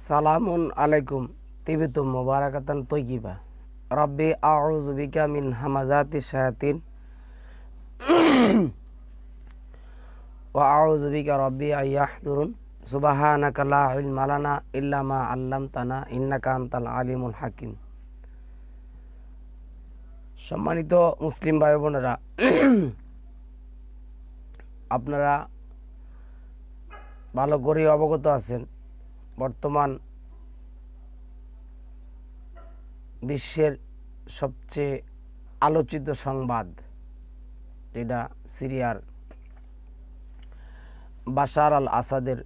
সালামুন আলাইকুম তিবিতুম মুবারাকাতান তৈয়িবা রব্বি আউযু বিকা মিন হামাজাতি শায়াতিন ওয়া আউযু বিকা রব্বি আইয়াহদুরুন সুবহানাকা লা ইলমা লানা ইল্লা মা আল্লামতানা ইন্নাকা আনতাল আলিমুল হাকিম। সম্মানিত মুসলিম ভাই বোনেরা, আপনারা ভালো করে অবগত আছেন বর্তমান বিশ্বের সবচেয়ে আলোচিত সংবাদ যেটা সিরিয়ার বাশার আল আসাদের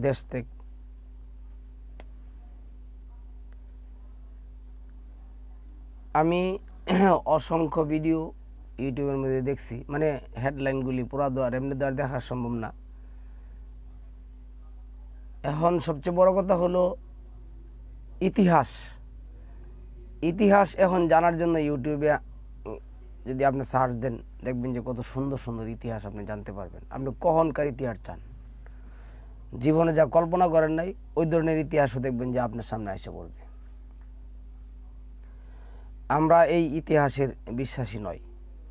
দেশ থেকে আমি অসংখ্য ভিডিও ইউটিউবের মধ্যে দেখছি, মানে হেডলাইনগুলি পুরা এমনি দেখা সম্ভব না। এখন সবচেয়ে বড় কথা হলো ইতিহাস এখন জানার জন্য ইউটিউবে যদি আপনি সার্চ দেন দেখবেন যে কত সুন্দর সুন্দর ইতিহাস আপনি জানতে পারবেন। আপনি কখনকার ইতিহাস চান, জীবনে যা কল্পনা করেন নাই ওই ধরনের ইতিহাসও দেখবেন যে আপনার সামনে এসে পড়বে। আমরা এই ইতিহাসের বিশ্বাসী নই।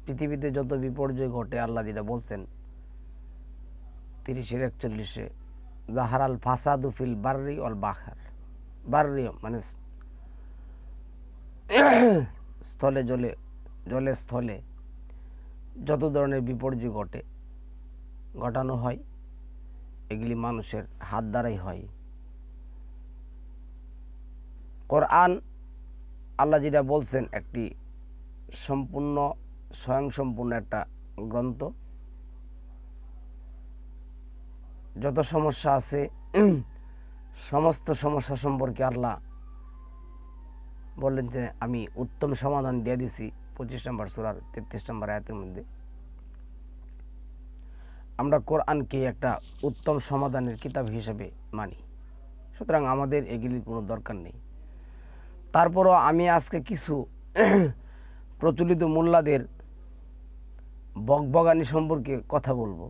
পৃথিবীতে যত বিপর্যয় ঘটে আল্লাহ যেটা বলছেন 30-41 জাহারাল ফাসাদু ফিল বাররি ওয়াল বাহর, বাররি মানে স্থলে জলে স্থলে যত ধরনের বিপর্যয় ঘটানো হয় এগুলি মানুষের হাত দ্বারাই হয়। কোরআন আল্লাহ যেটা বলছেন একটি সম্পূর্ণ স্বয়ংসম্পূর্ণ একটা গ্রন্থ। যত সমস্যা আছে সমস্ত সমস্যা সম্পর্কে আল্লাহ বললেন যে আমি উত্তম সমাধান দিয়ে দিছি 25 নম্বর সূরার 33 নম্বর আয়াতের মধ্যে। আমরা কোরআনকে একটা উত্তম সমাধানের কিতাব হিসেবে মানি, সুতরাং আমাদের এগুলির কোনো দরকার নেই। তারপরও আমি আজকে কিছু প্রচলিত মোল্লাদের বকবগানি সম্পর্কে কথা বলবো,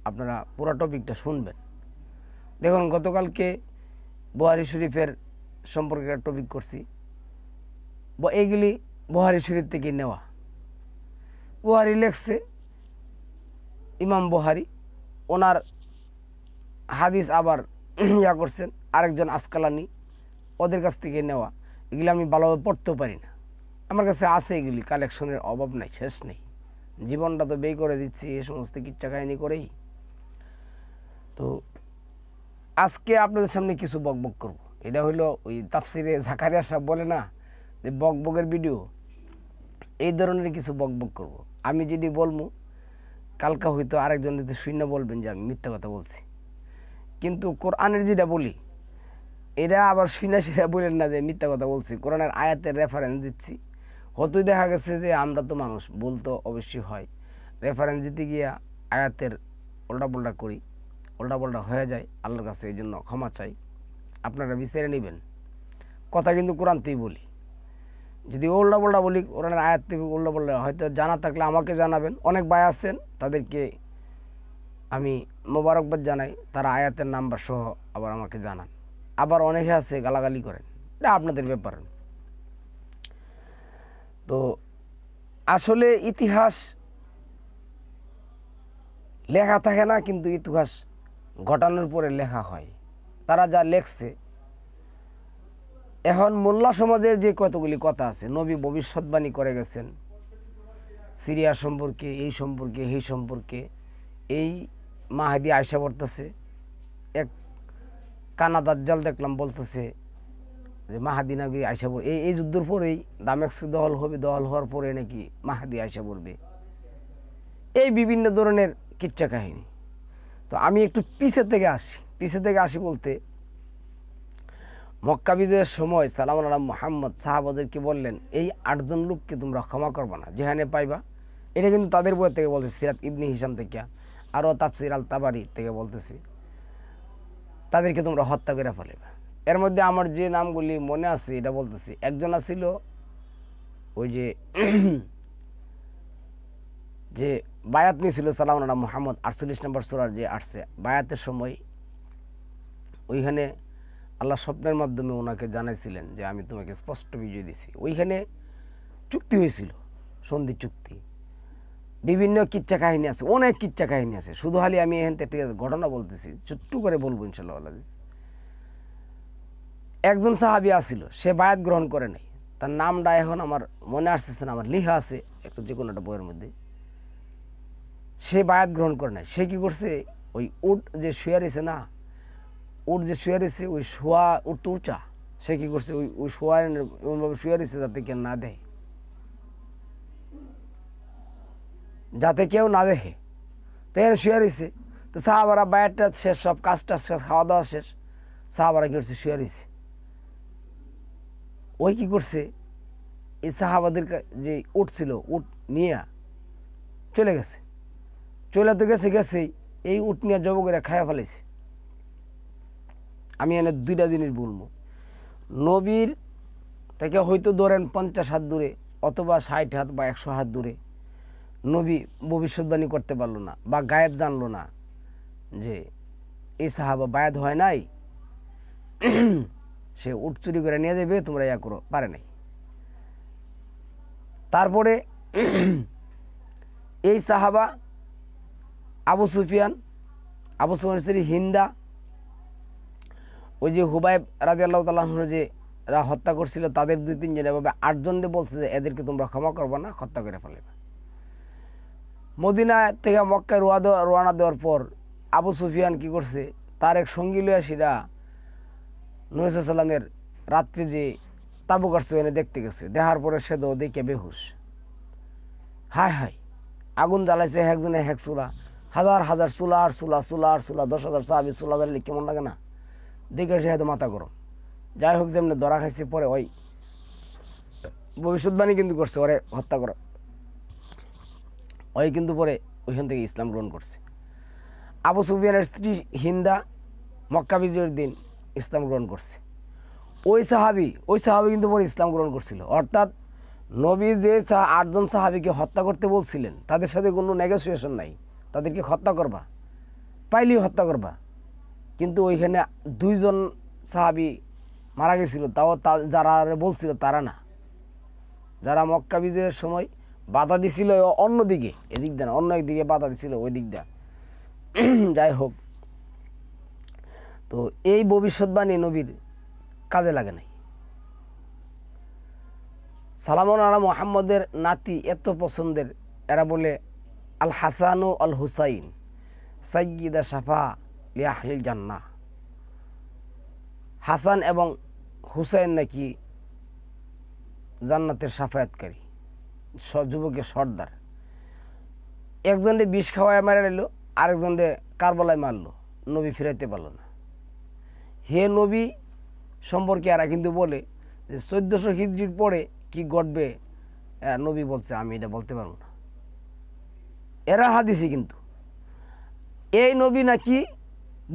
আপনারা পুরো টপিকটা শুনবেন। দেখুন, গতকালকে বুখারী শরীফের সম্পর্কে একটা টপিক করছি, এইগুলি বুখারী শরীফ থেকে নেওয়া। বুখারী লেখছে ইমাম বুখারী, ওনার হাদিস আবার করছেন আরেকজন আসকালানি, ওদের কাছ থেকে নেওয়া। এগুলি আমি ভালোভাবে পড়তেও পারি না, আমার কাছে আছে এগুলি, কালেকশনের অভাব নাই, শেষ নেই। জীবনটা তো ব্যয় করে দিচ্ছি এই সমস্ত কিচ্ছা কাহিনী করেই। তো আজকে আপনাদের সামনে কিছু বকবক করব। এটা হইলো ওই তাফসিরে জাকারিয়া সাহেব বলে না যে বকবকের ভিডিও, এই ধরনের কিছু বকবক করব। আমি যদি বলবো কালকা হয়তো আরেকজন যদি শূন্য বলবেন যে আমি মিথ্যা কথা বলছি, কিন্তু কোরআনের যেটা বলি এটা আবার সেরা বলেন না যে মিথ্যা কথা বলছি। কোরআনের আয়াতের রেফারেন্স দিচ্ছি, হয়তোই দেখা গেছে যে আমরা তো মানুষ, বলতো অবশ্যই হয়, রেফারেন্স দিতে গিয়া আয়াতের উল্টাপাল্টা করি, উল্টাপাল্টা হয়ে যায়, আল্লাহর কাছে এই জন্য ক্ষমা চাই। আপনারা বিচারে নেবেন, কথা কিন্তু কোরআনতেই বলি। যদি উল্টাপাল্টা বলি কোরআনের আয়াত থেকে উল্টাপাল্টা হয়তো জানা থাকলে আমাকে জানাবেন। অনেক ভাই আছেন, তাদেরকে আমি মোবারকবাদ জানাই, তারা আয়াতের নাম্বার সহ আবার আমাকে জানান। আবার অনেকে আছে গালাগালি করেন, এটা আপনাদের ব্যাপার। তো আসলে ইতিহাস লেখা থাকে না, কিন্তু ইতিহাস ঘটানোর পরে লেখা হয়। তারা যা লেখছে, এখন মোল্লা সমাজের যে কতগুলি কথা আছে, নবী ভবিষ্যৎবাণী করে গেছেন সিরিয়া সম্পর্কে, এই সম্পর্কে, এই সম্পর্কে, এই মাহাদি আয়সা পড়তেছে। এক কানা দাজ্জাল দেখলাম বলতেছে যে মাহাদি নাকি আয়সা পড়বে, এই যুদ্ধের পরেই দামেস্ক দখল হবে, দখল হওয়ার পরে নাকি মাহাদি আয়সা পড়বে। এই বিভিন্ন ধরনের কিচ্ছা কাহিনী। তো আমি একটু পিছে থেকে আসি বলতে, মক্কা বিজয়ের সময় সালামুন আলা মুহাম্মদ সাহাবাদেরকে বললেন এই 8 জন লোককে তোমরা ক্ষমা করবা না, যেখানে পাইবা। এটা কিন্তু তাদের বই থেকে বলতেছি, সিরাত ইবনে হিশাম থেকে, আরও তাফসির আল তাবারি থেকে বলতেছি, তাদেরকে তোমরা হত্যা করে ফেলেবা। এর মধ্যে আমার যে নামগুলি মনে আছে এটা বলতেছি। একজন আছিল ওই যে বায়াত নিয়েছিল সালামুন আলা মুহাম্মদ 48 নম্বর সূরার যে আসছে, বায়াতের সময় ওইখানে আল্লাহ স্বপ্নের মাধ্যমে ওনাকে জানাইছিলেন যে আমি তোমাকে স্পষ্ট বিজয় দিছি। ওইখানে চুক্তি হয়েছিল, সন্ধি চুক্তি। বিভিন্ন কিচ্ছা কাহিনী আছে, অনেক কিচ্ছা কাহিনী আছে, শুধু খালি আমি এখান থেকে ঘটনা বলতেছি, ছোট্ট করে বলবো ইনশাল্লাহ। একজন সাহাবী আসছিল, সে বায়াত গ্রহণ করে নাই, তার নামটা এখন আমার মনে আসতেছে না, আমার লিখা আছে একটা যে কোনো একটা বইয়ের মধ্যে। সে বায়াত গ্রহণ করে নাই। সে কি করছে, ওই উট যে শুয়ে রয়েছে না, উট যে শুয়ে রয়েছে, ওই শোয়া উট তো উঁচা, সে কি করছে ওই শোয়া এমনভাবে শুয়ে রয়েছে যাতে কেউ না দেয়, যাতে কেউ না দেখে। তো এর শুয়ে রয়েছে। তো সাহাবারা বায়াতটা শেষ, সব কাজটা শেষ, খাওয়া দাওয়া শেষ, সাহাবারা কি করছে, শুয়ে রয়েছে। ওই কি করছে, এই সাহাবাদের যে উট ছিল, উট নিয়ে চলে গেছে। চলে তো গেছেই, এই উট নিয়ে জব করে খায়া ফেলেছে। আমি এনে দুইটা জিনিস বলবো, নবীর থেকে হয়তো ধরেন 50 হাত দূরে অথবা 60 হাত বা 100 হাত দূরে নবী ভবিষ্যৎবাণী করতে পারলো না বা গায়েব জানলো না যে এই সাহাবা বায়াত হয় নাই, সে উট চুরি করে নিয়ে যাবে, তোমরা ইয়া করো, পারে নাই। তারপরে এই সাহাবা আবু সুফিয়ান স্ত্রী হিন্দা, ওই যে হুবাইব রাদিয়াল্লাহু তাআলা আনহু যে এরা হত্যা করছিল, তাদের 2-3 জন এভাবে 8 জনকে বলছে যে এদেরকে তোমরা ক্ষমা করবে না, হত্যা করে ফেলবে। মদিনা থেকে মক্কায় রওনা দেওয়ার পর আবু সুফিয়ান কি করছে, তার এক সঙ্গী লইয়া সেরা নবী সাল্লাল্লাহু আলাইহি সাল্লামের রাত্রে যে তাবু কাটছে এনে দেখতে গেছে। দেখার পরে সে তো দেখে বেহুশ। হায় হায়, আগুন জ্বালাইছে একজনে এক চুলা, হাজার হাজার চুলা আর চুলা, 10,000 সাহাবী চুলা জ্বালালে কেমন লাগে না, দেখে সে হয়তো মাথা গরম। যাই হোক, যেমনি ধরা খাইছে, পরে ওই ভবিষ্যৎবাণী কিন্তু করছে ওরে হত্যা করা। ওই কিন্তু পরে ওইখান থেকে ইসলাম গ্রহণ করছে। আবু সুফিয়ানের স্ত্রী হিন্দা মক্কা বিজয়ের দিন ইসলাম গ্রহণ করছে। ওই সাহাবি কিন্তু পরে ইসলাম গ্রহণ করছিল। অর্থাৎ নবী যে 8 জন সাহাবিকে হত্যা করতে বলছিলেন, তাদের সাথে কোনো নেগোসিয়েশন নাই, তাদেরকে হত্যা করবা, পাইলেই হত্যা করবা। কিন্তু ওইখানে 2 জন সাহাবি মারা গেছিল, তাও যারা বলছিল তারা না, যারা মক্কা বিজয়ের সময় বাধা দিছিল অন্যদিকে, এদিক দেন অন্য একদিকে বাধা দিছিল, ওই দিক দা। যাই হোক, তো এই ভবিষ্যৎবাণী নবীর কাজে লাগে নাই। সালামুন আলা মুহাম্মদের নাতি এত পছন্দের, এরা বলে আল হাসান ও আল হুসাইন সাইয়্যিদা শাফা লি আহলিল জান্নাহ। হাসান এবং হুসাইন নাকি জান্নাতের সাফায়াতকারী, যুবকের সর্দার। একজনে বিষ খাওয়ায় মারা নিল, আরেকজনে কারবালায় মারলো, নবী ফিরাইতে পারলো না। হে নবী সম্পর্কে এরা কিন্তু বলে যে 1400 হিজরির পরে কি ঘটবে, নবী বলছে আমি এটা বলতে পারবো না। এরা হাদিসি, কিন্তু এই নবী নাকি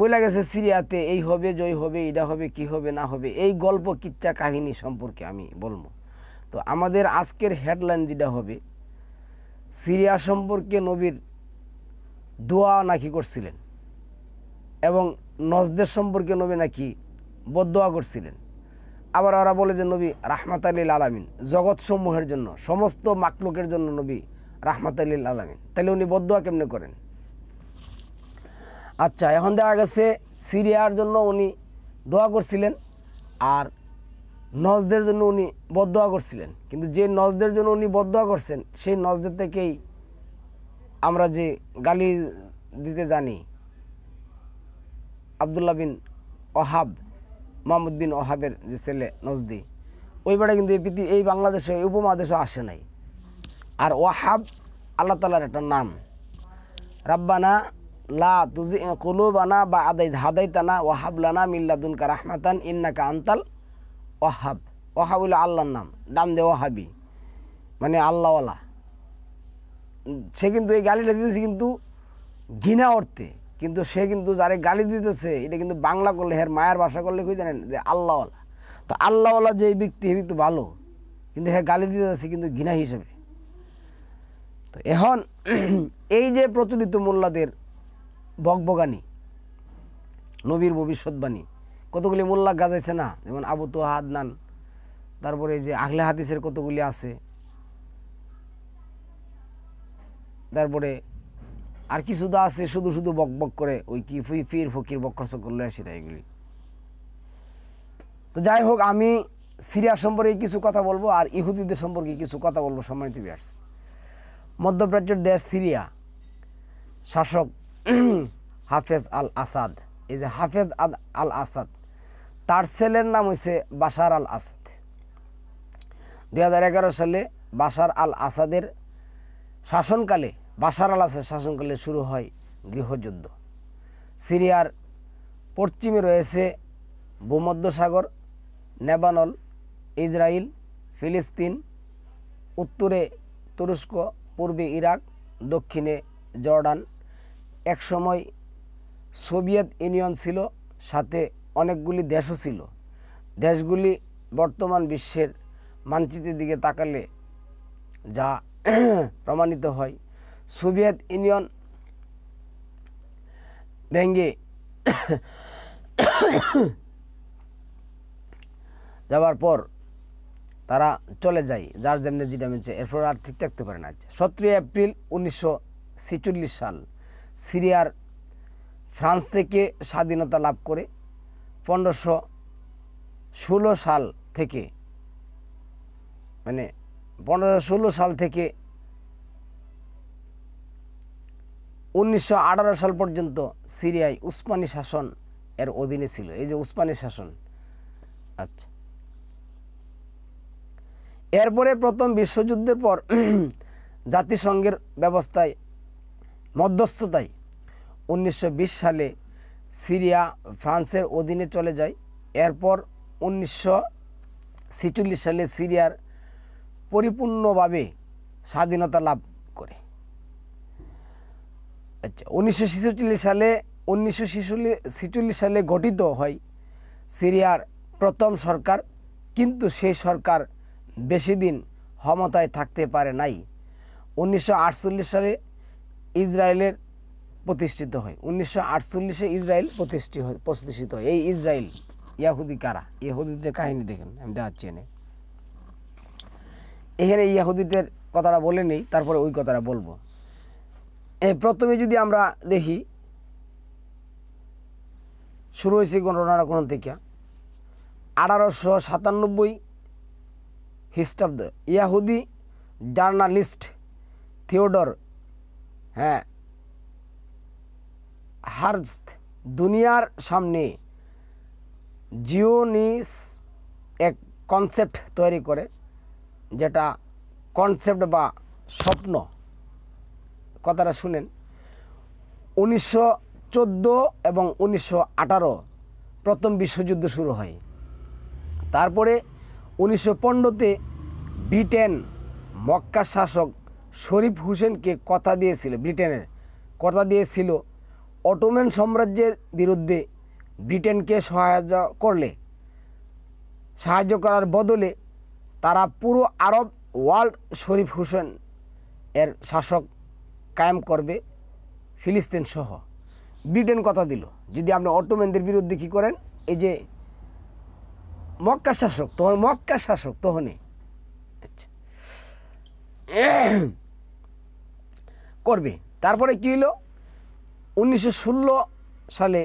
বলে গেছে সিরিয়াতে এই হবে, জয় হবে, এটা হবে, কি হবে না হবে, এই গল্প কিচ্ছা কাহিনী সম্পর্কে আমি বলবো। তো আমাদের আজকের হেডলাইন যেটা হবে, সিরিয়া সম্পর্কে নবীর দোয়া নাকি করছিলেন, এবং নজদের সম্পর্কে নবী নাকি বদদোয়া করছিলেন। আবার ওরা বলে যে নবী রাহমাতাল লিল আলামিন, জগৎ সমূহের জন্য, সমস্ত মাকলুকের জন্য নবী রাহমাতাল লিল আলামিন। তাহলে উনি বদদোয়া কেমনে করেন? আচ্ছা, এখন দেখা গেছে সিরিয়ার জন্য উনি দোয়া করছিলেন, আর নজদের জন্য উনি বদদোয়া করছিলেন। কিন্তু যে নজদের জন্য উনি বদদোয়া করছেন, সেই নজদের থেকেই আমরা যে গালি দিতে জানি, আবদুল্লাহ বিন ওহাব, মাহমুদ বিন ওহাবের যে ছেলে নজদি, ওই বেড়া কিন্তু এই বাংলাদেশে, এই উপমহাদেশে আসে নাই। আর ওয়াহাব আল্লাহ তাআলার একটা নাম। রাব্বানা লা তুজি কুলুবানা বা'দা ইয হাদাইতানা ওয়াহাব লানা মিন লাদুনকা রাহমাতান ইন্নাকা আনতাল ওয়াহাব। ওয়াহাব হলো আল্লাহর নাম, নাম দে ওয়াহাবি, মানে আল্লাহওয়ালা। সে কিন্তু এই গালিটা দিতেছে কিন্তু ঘৃণা অর্থে, কিন্তু সে কিন্তু যারে গালি দিতেছে এটা কিন্তু বাংলা করলে, হের মায়ের ভাষা করলে কই জানেন, যে আল্লাহওয়ালা। তো আল্লাহওয়ালা যে ব্যক্তি, হে ব্যক্তি ভালো, কিন্তু হ্যাঁ গালি দিতেছে কিন্তু ঘৃণা হিসেবে। তো এখন এই যে প্রচলিত মোল্লাদের বকবগানি, নবীর ভবিষ্যৎবাণী, কতগুলি মোল্লা গাজাইছে না, যেমন আবু তোহা আদনান, তারপরে যে আহলে হাদিসের কতগুলি আছে, তারপরে আর কিছু তো আছে শুধু শুধু বক বক করে, ওই কি ফির ফকির বক্কর করলে আসি না এগুলি। তো যাই হোক, আমি সিরিয়া সম্পর্কে কিছু কথা বলবো আর ইহুদিদের সম্পর্কে কিছু কথা বলবো। সম্মানিত ভিউয়ার্স, মধ্যপ্রাচ্যের দেশ সিরিয়া শাসক হাফেজ আল আসাদ, এই যে হাফেজ আল আসাদ, তার ছেলের নাম হয়েছে বাশার আল আসাদ। 2011 সালে বাশার আল আসাদের শাসনকালে, বাশার আল আসাদের শাসনকালে শুরু হয় গৃহযুদ্ধ। সিরিয়ার পশ্চিমে রয়েছে ভূমধ্যসাগর, লেবানন, ইসরায়েল, ফিলিস্তিন, উত্তরে তুরস্ক, পূর্বে ইরাক, দক্ষিণে জর্ডান। একসময় সোভিয়েত ইউনিয়ন ছিল, সাথে অনেকগুলি দেশও ছিল। দেশগুলি বর্তমান বিশ্বের মানচিত্রের দিকে তাকালে যা প্রমাণিত হয়, সোভিয়েত ইউনিয়ন ভেঙে যাওয়ার পর তারা চলে যায়, যার যেমনি যেটা মিলছে, এরপর আর ঠিক থাকতে পারে না। 17 এপ্রিল 1946 সাল সিরিয়ার ফ্রান্স থেকে স্বাধীনতা লাভ করে 1516 সাল থেকে, মানে 1516 সাল থেকে 1918 সাল পর্যন্ত সিরিয়ায় উসমানী শাসন এর অধীনে ছিল। এই যে উসমানী শাসন, আচ্ছা। এরপরে প্রথম বিশ্বযুদ্ধের পর জাতিসংঘের ব্যবস্থায় মধ্যস্থতায় 1920 সালে সিরিয়া ফ্রান্সের অধীনে চলে যায়। এরপর 1946 সালে সিরিয়ার পরিপূর্ণভাবে স্বাধীনতা লাভ করে। আচ্ছা, 1946 সালে গঠিত হয় সিরিয়ার প্রথম সরকার, কিন্তু সেই সরকার বেশি দিন ক্ষমতায় থাকতে পারে নাই। 1948 সালে ইসরায়েলের প্রতিষ্ঠিত হয়। 1948 ইসরায়েল প্রতিষ্ঠিত হয়। এই ইসরায়েল ইয়াহুদি কারা? ইহুদিদের কাহিনী দেখেন, আমি দেখাচ্ছি এখানে ইয়াহুদিদের কথাটা বলে নেই, তারপরে ওই কথাটা বলবো। প্রথমে যদি আমরা দেখি, শুরু হয়েছে ঘটনাটা কোন থেকে, 1897 খ্রিস্টাব্দ ইয়াহুদি জার্নালিস্ট থিওডর হার্জস্ট দুনিয়ার সামনে জিওনিস এক কনসেপ্ট তৈরি করে, যেটা কনসেপ্ট বা স্বপ্ন। কথাটা শুনেন, 1914 এবং 1918 প্রথম বিশ্বযুদ্ধ শুরু হয়। তারপরে 1915-তে ব্রিটেন মক্কা শাসক শরীফ হুসেনকে কথা দিয়েছিল অটোমান সাম্রাজ্যের বিরুদ্ধে ব্রিটেনকে সাহায্য করার বদলে তারা পুরো আরব ওয়ার্ল্ড শরীফ হুসেন এর শাসক কায়েম করবে, ফিলিস্তিন সহ। ব্রিটেন কথা দিল, যদি আপনি অটোমানদের বিরুদ্ধে কী করেন, এই যে মক্কা শাসক তখনই আচ্ছা করবে। তারপরে কী হলো, 1916 সালে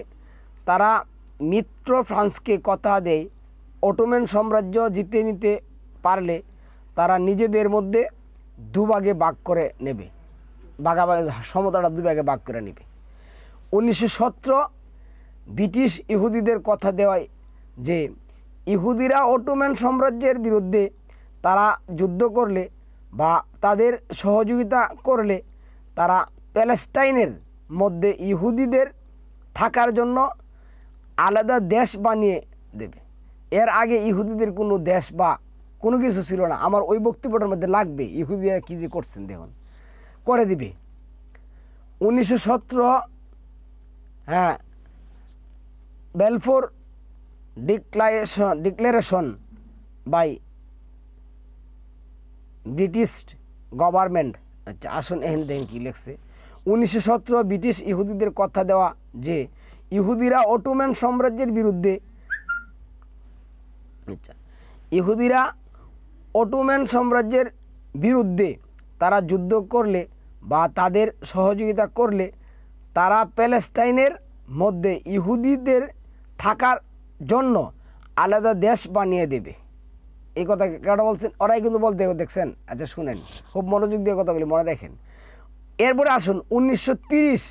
তারা মিত্র ফ্রান্সকে কথা দেয় অটোমান সাম্রাজ্য জিতে নিতে পারলে তারা নিজেদের মধ্যে দুভাগে ভাগ করে নেবে, সমতাটা দুভাগে ভাগ করে নেবে। 1917 ব্রিটিশ ইহুদিদের কথা দেওয়ায় যে ইহুদিরা অটোমান সাম্রাজ্যের বিরুদ্ধে তারা যুদ্ধ করলে বা তাদের সহযোগিতা করলে তারা প্যালেস্টাইনের মধ্যে ইহুদিদের থাকার জন্য আলাদা দেশ বানিয়ে দেবে। এর আগে ইহুদিদের কোনো দেশ বা কোনো কিছু ছিল না। আমার ওই বক্তব্যটার মধ্যে লাগবে ইহুদিরা কী যে করছেন, দেখুন করে দিবে। 1917 Balfour declaration by British government. আচ্ছা, আসুন এখানে দেখেন কী লিখছে। 1917 ব্রিটিশ ইহুদিদের কথা দেওয়া যে ইহুদিরা অটোমান সাম্রাজ্যের বিরুদ্ধে আচ্ছা, ইহুদিরা অটোমান সাম্রাজ্যের বিরুদ্ধে তারা যুদ্ধ করলে বা তাদের সহযোগিতা করলে তারা প্যালেস্টাইনের মধ্যে ইহুদিদের থাকার জন্য আলাদা দেশ বানিয়ে দেবে। এই কথা কেটা বলছেন? ওরাই কিন্তু বলতে দেখছেন। আচ্ছা শুনেন, খুব মনোযোগ দিয়ে কথাগুলি মনে রাখেন। এরপরে আসুন 1930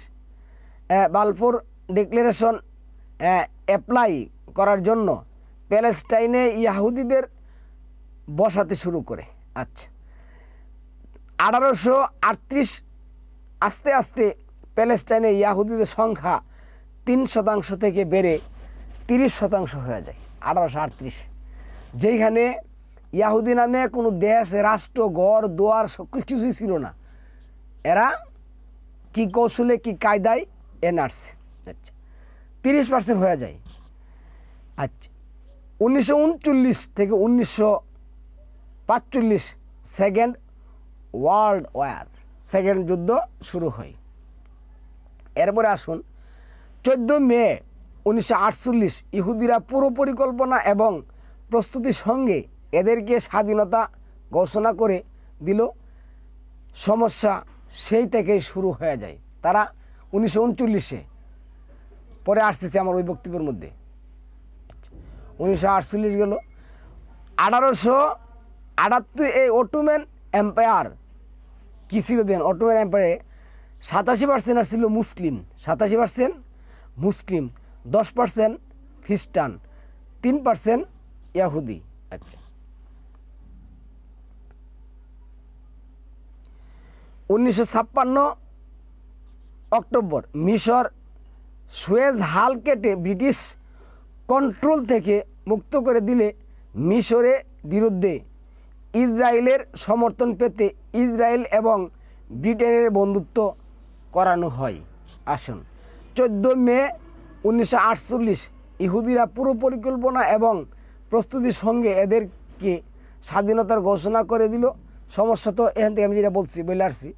বালফোর ডিক্লারেশন অ্যাপ্লাই করার জন্য প্যালেস্টাইনে ইহুদিদের বসাতে শুরু করে। আচ্ছা, 1838 আস্তে আস্তে প্যালেস্টাইনে ইহুদিদের সংখ্যা 3% থেকে বেড়ে 30% হয়ে যায় 1838, যেখানে ইহুদি নামে কোনো দেশ, রাষ্ট্র, ঘর দুয়ার সব কিছুই ছিল না। এরা কি কৌশলে কি কায়দায় নাড়ছে। আচ্ছা, 30% হয়ে যায়। আচ্ছা, 1939 থেকে 1945 সেকেন্ড ওয়ার্ল্ড ওয়ার, সেকেন্ড যুদ্ধ শুরু হয়। এরপরে আসুন 14 মে 1948 ইহুদিরা পুরো পরিকল্পনা এবং প্রস্তুতির সঙ্গে এদেরকে স্বাধীনতা ঘোষণা করে দিল। সমস্যা সেই থেকেই শুরু হয়ে যায়। তারা 1939-এ, পরে আসতেছে আমার ওই বক্তব্যের মধ্যে। 1948 গেল, 1878 এই অটোমান এম্পায়ার কী ছিল দেন? অটোমান এম্পায়ারে 87% ছিল মুসলিম, 87% মুসলিম, 10% খ্রিস্টান, 3% ইহুদি। আচ্ছা, 1956 অক্টোবর মিশর সুয়েজ হাল কেটে ব্রিটিশ কন্ট্রোল থেকে মুক্ত করে দিলে মিশরের বিরুদ্ধে ইসরায়েলের সমর্থন পেতে ইসরায়েল এবং ব্রিটেনের বন্ধুত্ব করানো হয়। আসুন 14 মে 1948 ইহুদিরা পুরো পরিকল্পনা এবং প্রস্তুতির সঙ্গে এদেরকে স্বাধীনতার ঘোষণা করে দিল। সমস্যা তো এখান থেকে আমি যেটা বলছি বলে আসছি।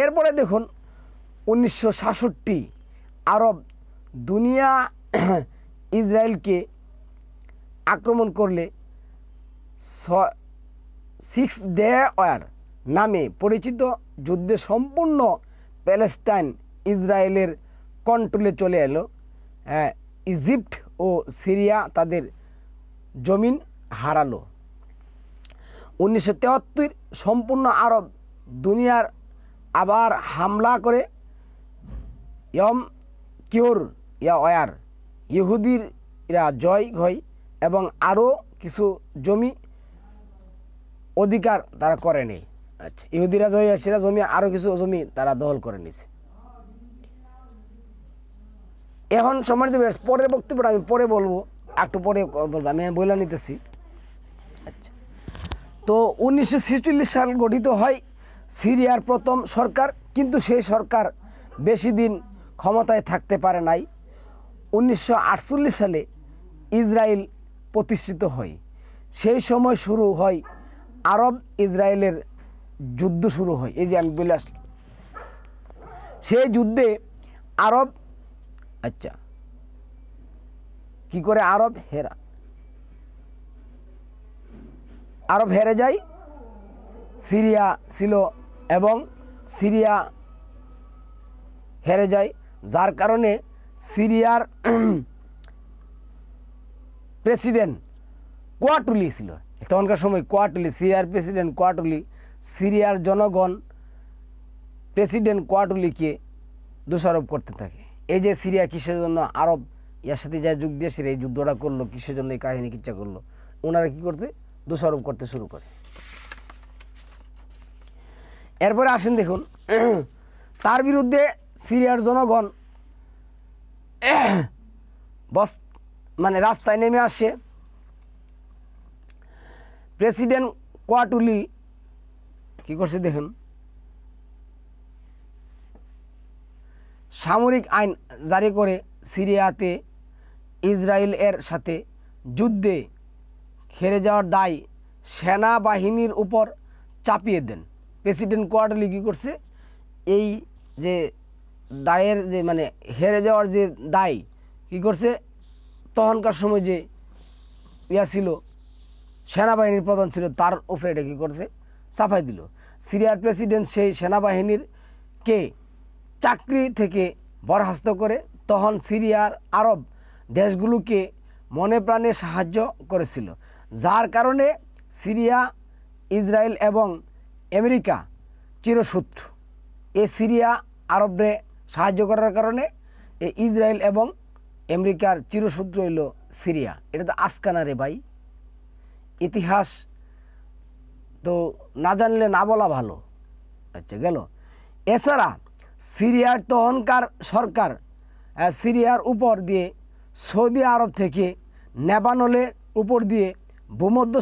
এরপরে দেখুন 1966 আরব দুনিয়া ইসরায়েলকে আক্রমণ করলে 6 ডে ওয়ার নামে পরিচিত যুদ্ধে সম্পূর্ণ প্যালেস্টাইন ইসরায়েলের কন্ট্রোলে চলে এলো। ইজিপ্ট ও সিরিয়া তাদের জমিন হারালো। 1973 সম্পূর্ণ আরব দুনিয়ার আবার হামলা করে ইয়ম কিওর ওয়ার ইহুদিরা জয় হয় এবং আরও কিছু জমি অধিকার তারা করে নেই। আচ্ছা, ইহুদিরা জয় হয়, সেটা জমি আরও কিছু জমি তারা দখল করে নিয়েছে। এখন সম্মানিত পরের বক্তব্যটা আমি পরে বলবো, একটু পরে বলবো, আমি বলে নিতেছি। আচ্ছা, তো 1946 সাল গঠিত হয় সিরিয়ার প্রথম সরকার, কিন্তু সেই সরকার বেশি দিন ক্ষমতায় থাকতে পারে নাই। 1948 সালে ইসরায়েল প্রতিষ্ঠিত হয়। সেই সময় শুরু হয় আরব ইসরায়েলের যুদ্ধ শুরু হয়। এই যে আমি বলে আসলাম, সেই যুদ্ধে আরব, আচ্ছা কি করে আরব হেরে যায়। সিরিয়া ছিল এবং সিরিয়া হেরে যায়, যার কারণে সিরিয়ার প্রেসিডেন্ট কোয়াটুলি ছিল তখনকার সময়। কোয়াটুলি, সিরিয়ার প্রেসিডেন্ট কোয়াটুলি, সিরিয়ার জনগণ প্রেসিডেন্ট কোয়াটুলিকে দোষারোপ করতে থাকে। এই যে সিরিয়া কিসের জন্য আরব ইয়ার সাথে যা যুগ দিয়ে এই যুদ্ধটা করলো, কিসের জন্য এই কাহিনী কিচ্ছা করলো, ওনারা কী করতে দোষারোপ করতে শুরু করে। এরপরে আসেন দেখুন, তার বিরুদ্ধে সিরিয়ার জনগণ রাস্তায় নেমে আসে। প্রেসিডেন্ট কোয়াটুলি কি করছে দেখুন, সামরিক আইন জারি করে সিরিয়াতে ইসরায়েল এর সাথে যুদ্ধে হেরে যাওয়ার দায় সেনাবাহিনীর উপর চাপিয়ে দেন। প্রেসিডেন্ট কোয়াটুলি কী করছে, এই যে দায়ের যে হেরে যাওয়ার যে দায় কী করছে, তখনকার সময় যে ছিল সেনাবাহিনীর প্রধান ছিল তার উপরে এটা কী করছে, চাপাই দিল। সিরিয়ার প্রেসিডেন্ট সেই সেনাবাহিনীর কে চাকরি থেকে বরখাস্ত করে তখন সিরিয়ার আরব দেশগুলোকে মনে প্রাণে সাহায্য করেছিল, যার কারণে সিরিয়া, ইসরায়েল এবং আমেরিকা চিরশত্রু। সিরিয়া আরবরে সাহায্য করার কারণে ইসরায়েল এবং আমেরিকার চিরশত্রু হইল সিরিয়া। এটা তো আজকানা রে ভাই, ইতিহাস তো না জানলে না বলা ভালো। আচ্ছা গেল। এছাড়া সিরিয়ার তখনকার সরকার সিরিয়ার উপর দিয়ে সৌদি আরব থেকে লেবাননের উপর দিয়ে ভূমধ্য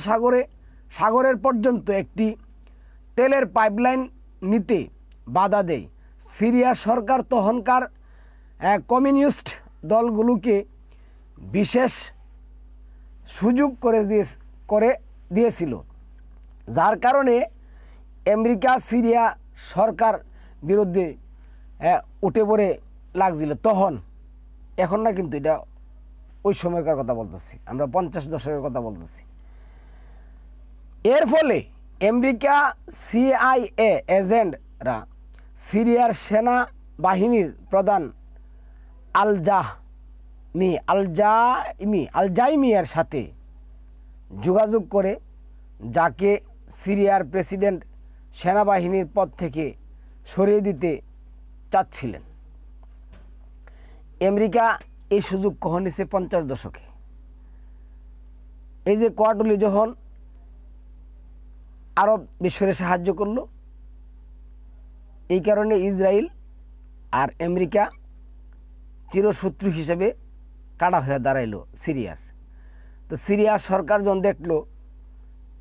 সাগরের পর্যন্ত একটি তেলের পাইপলাইন নিতে বাধা দেয়। সিরিয়ার সরকার তখনকার কমিউনিস্ট দলগুলোকে বিশেষ সুযোগ করে দিয়েছিল, যার কারণে আমেরিকা সিরিয়া সরকার বিরুদ্ধে উঠে পড়ে লাগছিল তখন। এখন না, কিন্তু এটা ওই সময়কার কথা বলতেছি, আমরা 50 দশকের কথা বলতেছি। এর ফলে আমেরিকা CIA এজেন্টরা সিরিয়ার সেনাবাহিনীর প্রধান আলজাইমির সাথে যোগাযোগ করে, যাকে সিরিয়ার প্রেসিডেন্ট সেনাবাহিনীর পদ থেকে সরিয়ে দিতে চাচ্ছিলেন। আমেরিকা এই সুযোগ কখন নিছে? 50 দশকে। এই যে কোয়ার্টারলি যখন আরব বিশ্বরে সাহায্য করলো, এই কারণে ইসরায়েল আর আমেরিকা চিরশত্রু হিসেবে কাটা হয়ে দাঁড়াইলো সিরিয়ার। তো সিরিয়ার সরকার যখন দেখলো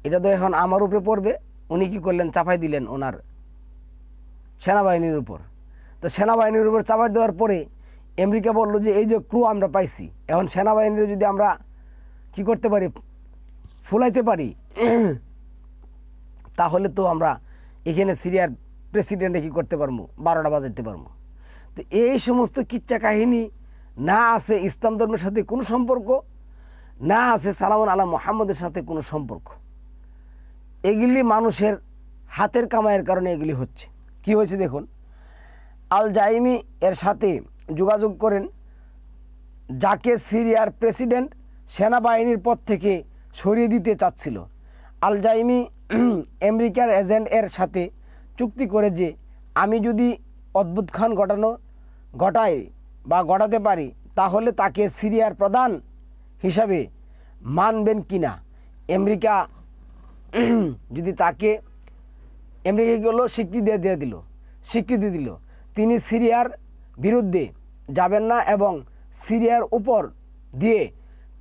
এটা তো এখন আমার উপরে পড়বে, উনি কী করলেন, চাপাই দিলেন ওনার সেনাবাহিনীর উপর। তো সেনাবাহিনীর উপর চাপাই দেওয়ার পরে আমেরিকা বলল যে এই যে ক্লু আমরা পাইছি, এখন সেনাবাহিনীর যদি আমরা কি করতে পারি, ফুলাইতে পারি, তাহলে তো আমরা এখানে সিরিয়ার প্রেসিডেন্টে কী করতে পারবো, 12টা বাজাইতে পারবো। তো এই সমস্ত কিচ্ছা কাহিনী না আছে ইসলাম ধর্মের সাথে কোনো সম্পর্ক, না আছে সালামুন আলা মুহাম্মদের সাথে কোনো সম্পর্ক। এগুলি মানুষের হাতের কামাইয়ের কারণে এগুলি হচ্ছে। কি হয়েছে দেখুন, আলজাইমি এর সাথে যোগাযোগ করেন, যাকে সিরিয়ার প্রেসিডেন্ট সেনাবাহিনীর পদ থেকে সরিয়ে দিতে চাচ্ছিল। আলজাইমি আমেরিকার এজেন্ট এর সাথে চুক্তি করে যে আমি যদি অদ্ভুত খান ঘটাতে পারি, তাহলে তাকে সিরিয়ার প্রধান হিসাবে মানবেন কিনা। আমেরিকা যদি তাকে আমেরিকাগুলো স্বীকৃতি দিল তিনি সিরিয়ার বিরুদ্ধে যাবেন না এবং সিরিয়ার উপর দিয়ে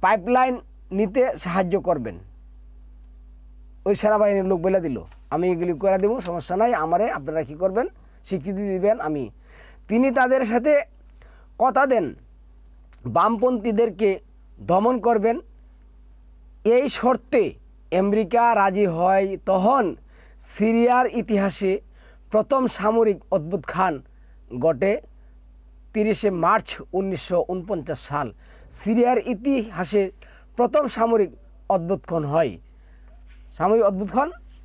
পাইপলাইন নিতে সাহায্য করবেন। ওই সেনাবাহিনীর লোক বলে দিল আমি এগুলি করে দেবো, সমস্যা নাই, আমারে আপনারা কী করবেন, স্বীকৃতি দিবেন। তিনি তাদের সাথে কথা দেন বামপন্থীদেরকে দমন করবেন, এই শর্তে আমেরিকা রাজি হয়। তখন সিরিয়ার ইতিহাসে প্রথম সামরিক অভ্যুত্থান ঘটে 30শে মার্চ 1949 সাল। সিরিয়ার ইতিহাসে প্রথম সামরিক অভ্যুত্থান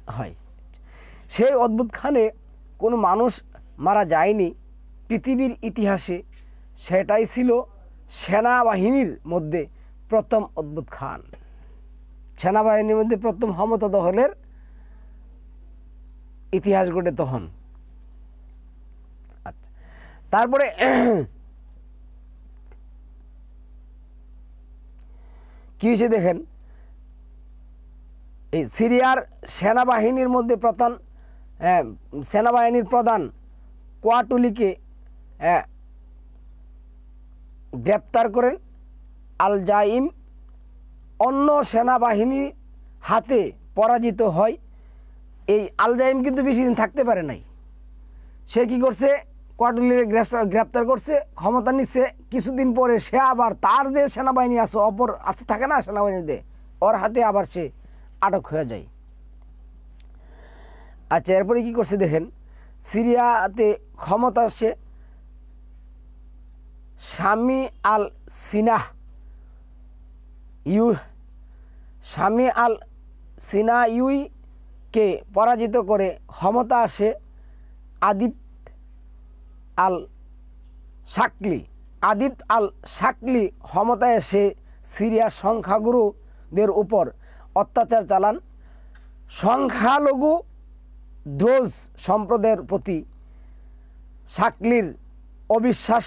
হয়। সেই অভ্যুত্থানে কোনো মানুষ মারা যায়নি পৃথিবীর ইতিহাসে। সেটাই ছিল সেনাবাহিনীর মধ্যে প্রথম অভ্যুত্থান, সেনাবাহিনীর মধ্যে প্রথম ক্ষমতা দখলের ইতিহাস ঘটে তখন। আচ্ছা, তারপরে কি হয়েছে দেখেন, এই সিরিয়ার সেনাবাহিনীর মধ্যে সেনাবাহিনীর প্রধান কোয়াটুলিকে গ্রেপ্তার করেন আলজাইম। অন্য সেনাবাহিনীর হাতে পরাজিত হয়। এই আলজাইম কিন্তু বেশি দিন থাকতে পারে নাই। সে কি করছে, কোয়াটুলিকে গ্রেপ্তার করছে, ক্ষমতা নিচ্ছে। কিছুদিন পরে সে আবার তার যে সেনাবাহিনী আছে থাকে না সেনাবাহিনীতে, ওর হাতে আবার সে আটক হয়ে যায়। আচ্ছা, এরপরে কি করছে দেখেন, সিরিয়াতে ক্ষমতা আসছে শামি আল সিনাইকে পরাজিত করে ক্ষমতা আসে আদিব আল শাকলি। আদিব আল শাকলি ক্ষমতায় এসে সিরিয়ার সংখ্যাগুরুদের উপর অত্যাচার চালান। সংখ্যালঘু দ্রোজ সম্প্রদায়ের প্রতি শাকলির অবিশ্বাস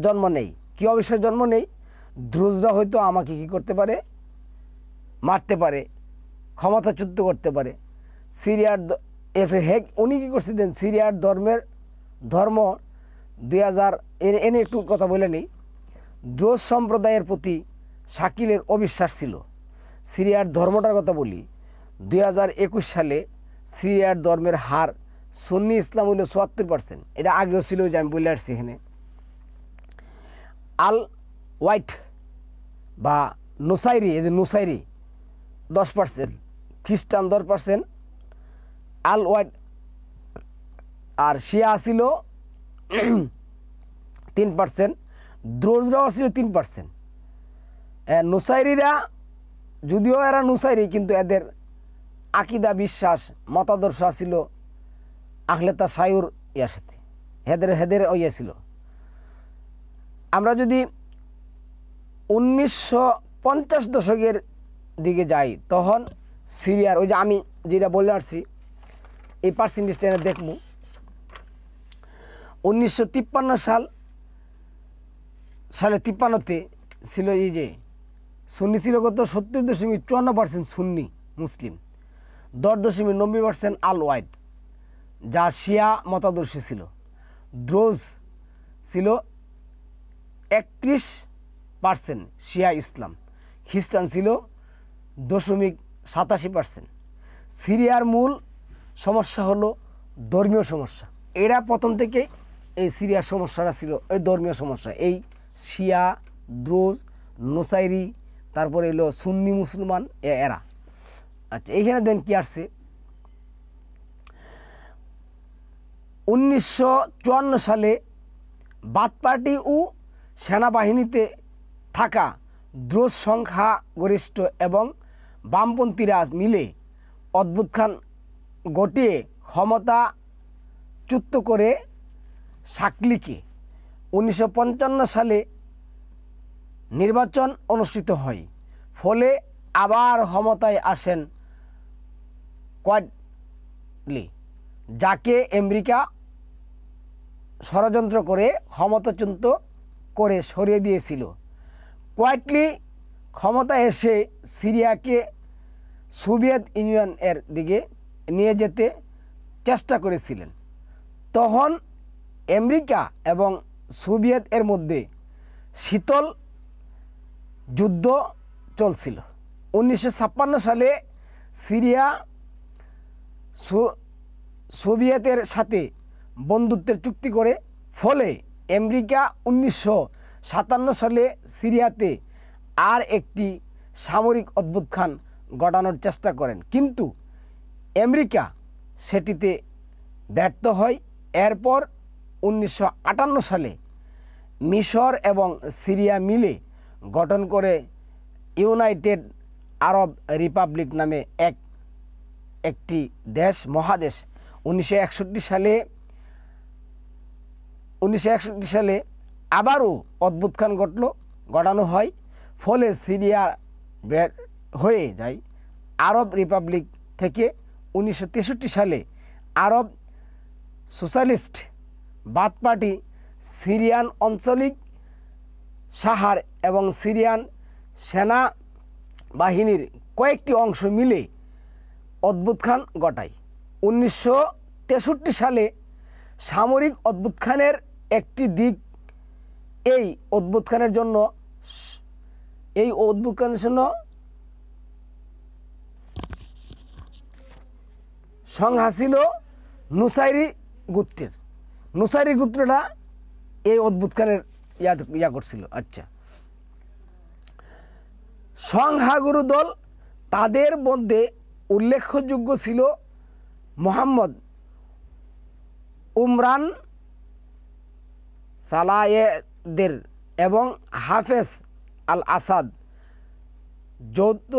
জন্ম নেই। কী অবিশ্বাস জন্ম নেই? দ্রুজরা হয়তো আমাকে কি করতে পারে, মারতে পারে, ক্ষমতাচ্যুত করতে পারে। সিরিয়ার উনি কী করছিলেন? সিরিয়ার ধর্ম 2000 এনে একটু কথা বলে নিই। দ্রোজ সম্প্রদায়ের প্রতি শাকিলের অবিশ্বাস ছিল। সিরিয়ার ধর্মটার কথা বলি। 2021 সালে সিরিয়ার ধর্মের হার সুন্নি ইসলাম হইল 74%। এটা আগেও ছিল, যে আমি বলে আসছি এখানে। আল ওয়াইট বা নুসাইরি, এই যে নুসাইরি 10%, খ্রিস্টান 10%, আল ওয়াইট আর শিয়া ছিল 3%, দ্রোজরাও ছিল 3%। নুসাইরিরা, যদিও এরা নুসাইরি, কিন্তু এদের আকিদা, বিশ্বাস, মতাদর্শ ছিল আহলেতা সায়ুর ইয়ার সাথে, হেদের ইয়ে ছিল। আমরা যদি 1950 দশকের দিকে যাই, তখন সিরিয়ার ওই যে আমি যেটা বলে আসছি, এই পার্সেন্টেজটা দেখব। 1953 সালে 53তে ছিল এই যে সুন্নি ছিল কত? 70.54% সুন্নি মুসলিম, 10.90% আল ওয়াইট, যা শিয়া মতাদর্শী ছিল। দ্রোজ ছিল 31% শিয়া ইসলাম, খ্রিস্টান ছিল 0.87%। সিরিয়ার মূল সমস্যা হলো ধর্মীয় সমস্যা। এরা প্রথম থেকে এই সিরিয়ার সমস্যাটা ছিল এই ধর্মীয় সমস্যা। এই শিয়া, দ্রোজ, নুসাইরি, তারপরে এলো সুন্নি মুসলমান, এরা। আচ্ছা, এইখানে দেন কি আসছে? 1954 সালে বাথ পার্টি ও সেনাবাহিনীতে থাকা দ্রোজ সংখ্যাগরিষ্ঠ এবং বামপন্থীরা মিলে অভ্যুত্থান ঘটিয়ে ক্ষমতাচ্যুত করে শাকলিকে। 1955 সালে নির্বাচন অনুষ্ঠিত হয়, ফলে আবার ক্ষমতায় আসেন কোয়াটলি, যাকে আমেরিকা ষড়যন্ত্র করে ক্ষমতাচ্যুত করে সরিয়ে দিয়েছিল। কোয়াটলি ক্ষমতায় এসে সিরিয়াকে সোভিয়েত ইউনিয়নের দিকে নিয়ে যেতে চেষ্টা করেছিলেন। তখন আমেরিকা এবং সোভিয়েত এর মধ্যে শীতল যুদ্ধ চলছিল। 1956 সালে সিরিয়া সোভিয়েতের সাথে বন্ধুত্বের চুক্তি করে, ফলে আমেরিকা 1957 সালে সিরিয়াতে আর একটি সামরিক অভ্যুত্থান ঘটানোর চেষ্টা করেন, কিন্তু আমেরিকা সেটিতে ব্যর্থ হয়। এরপর 1958 সালে মিশর এবং সিরিয়া মিলে গঠন করে ইউনাইটেড আরব রিপাবলিক নামে একটি মহাদেশ। 1961 সালে আবারও অভ্যুত্থান ঘটানো হয়, ফলে সিরিয়া বের হয়ে যায় আরব রিপাবলিক থেকে। 1963 সালে আরব সোশ্যালিস্ট বাথ পার্টি সিরিয়ান আঞ্চলিক সাহার এবং সিরিয়ান সেনাবাহিনীর কয়েকটি অংশ মিলে অভ্যুত্থান ঘটায়। 1963 সালে সামরিক অভ্যুত্থানের একটি দিক এই অভ্যুত্থানের জন্য সংখ্যা ছিল নুসাইরি গোত্রের। নুসাইরি গোত্রটা এই অভ্যুত্থানের ইয়া করছিল। আচ্ছা, সংখ্যাগুরু দল, তাদের মধ্যে উল্লেখযোগ্য ছিল মোহাম্মদ উমরান সালায়েদের এবং হাফেজ আল আসাদ। যৌথ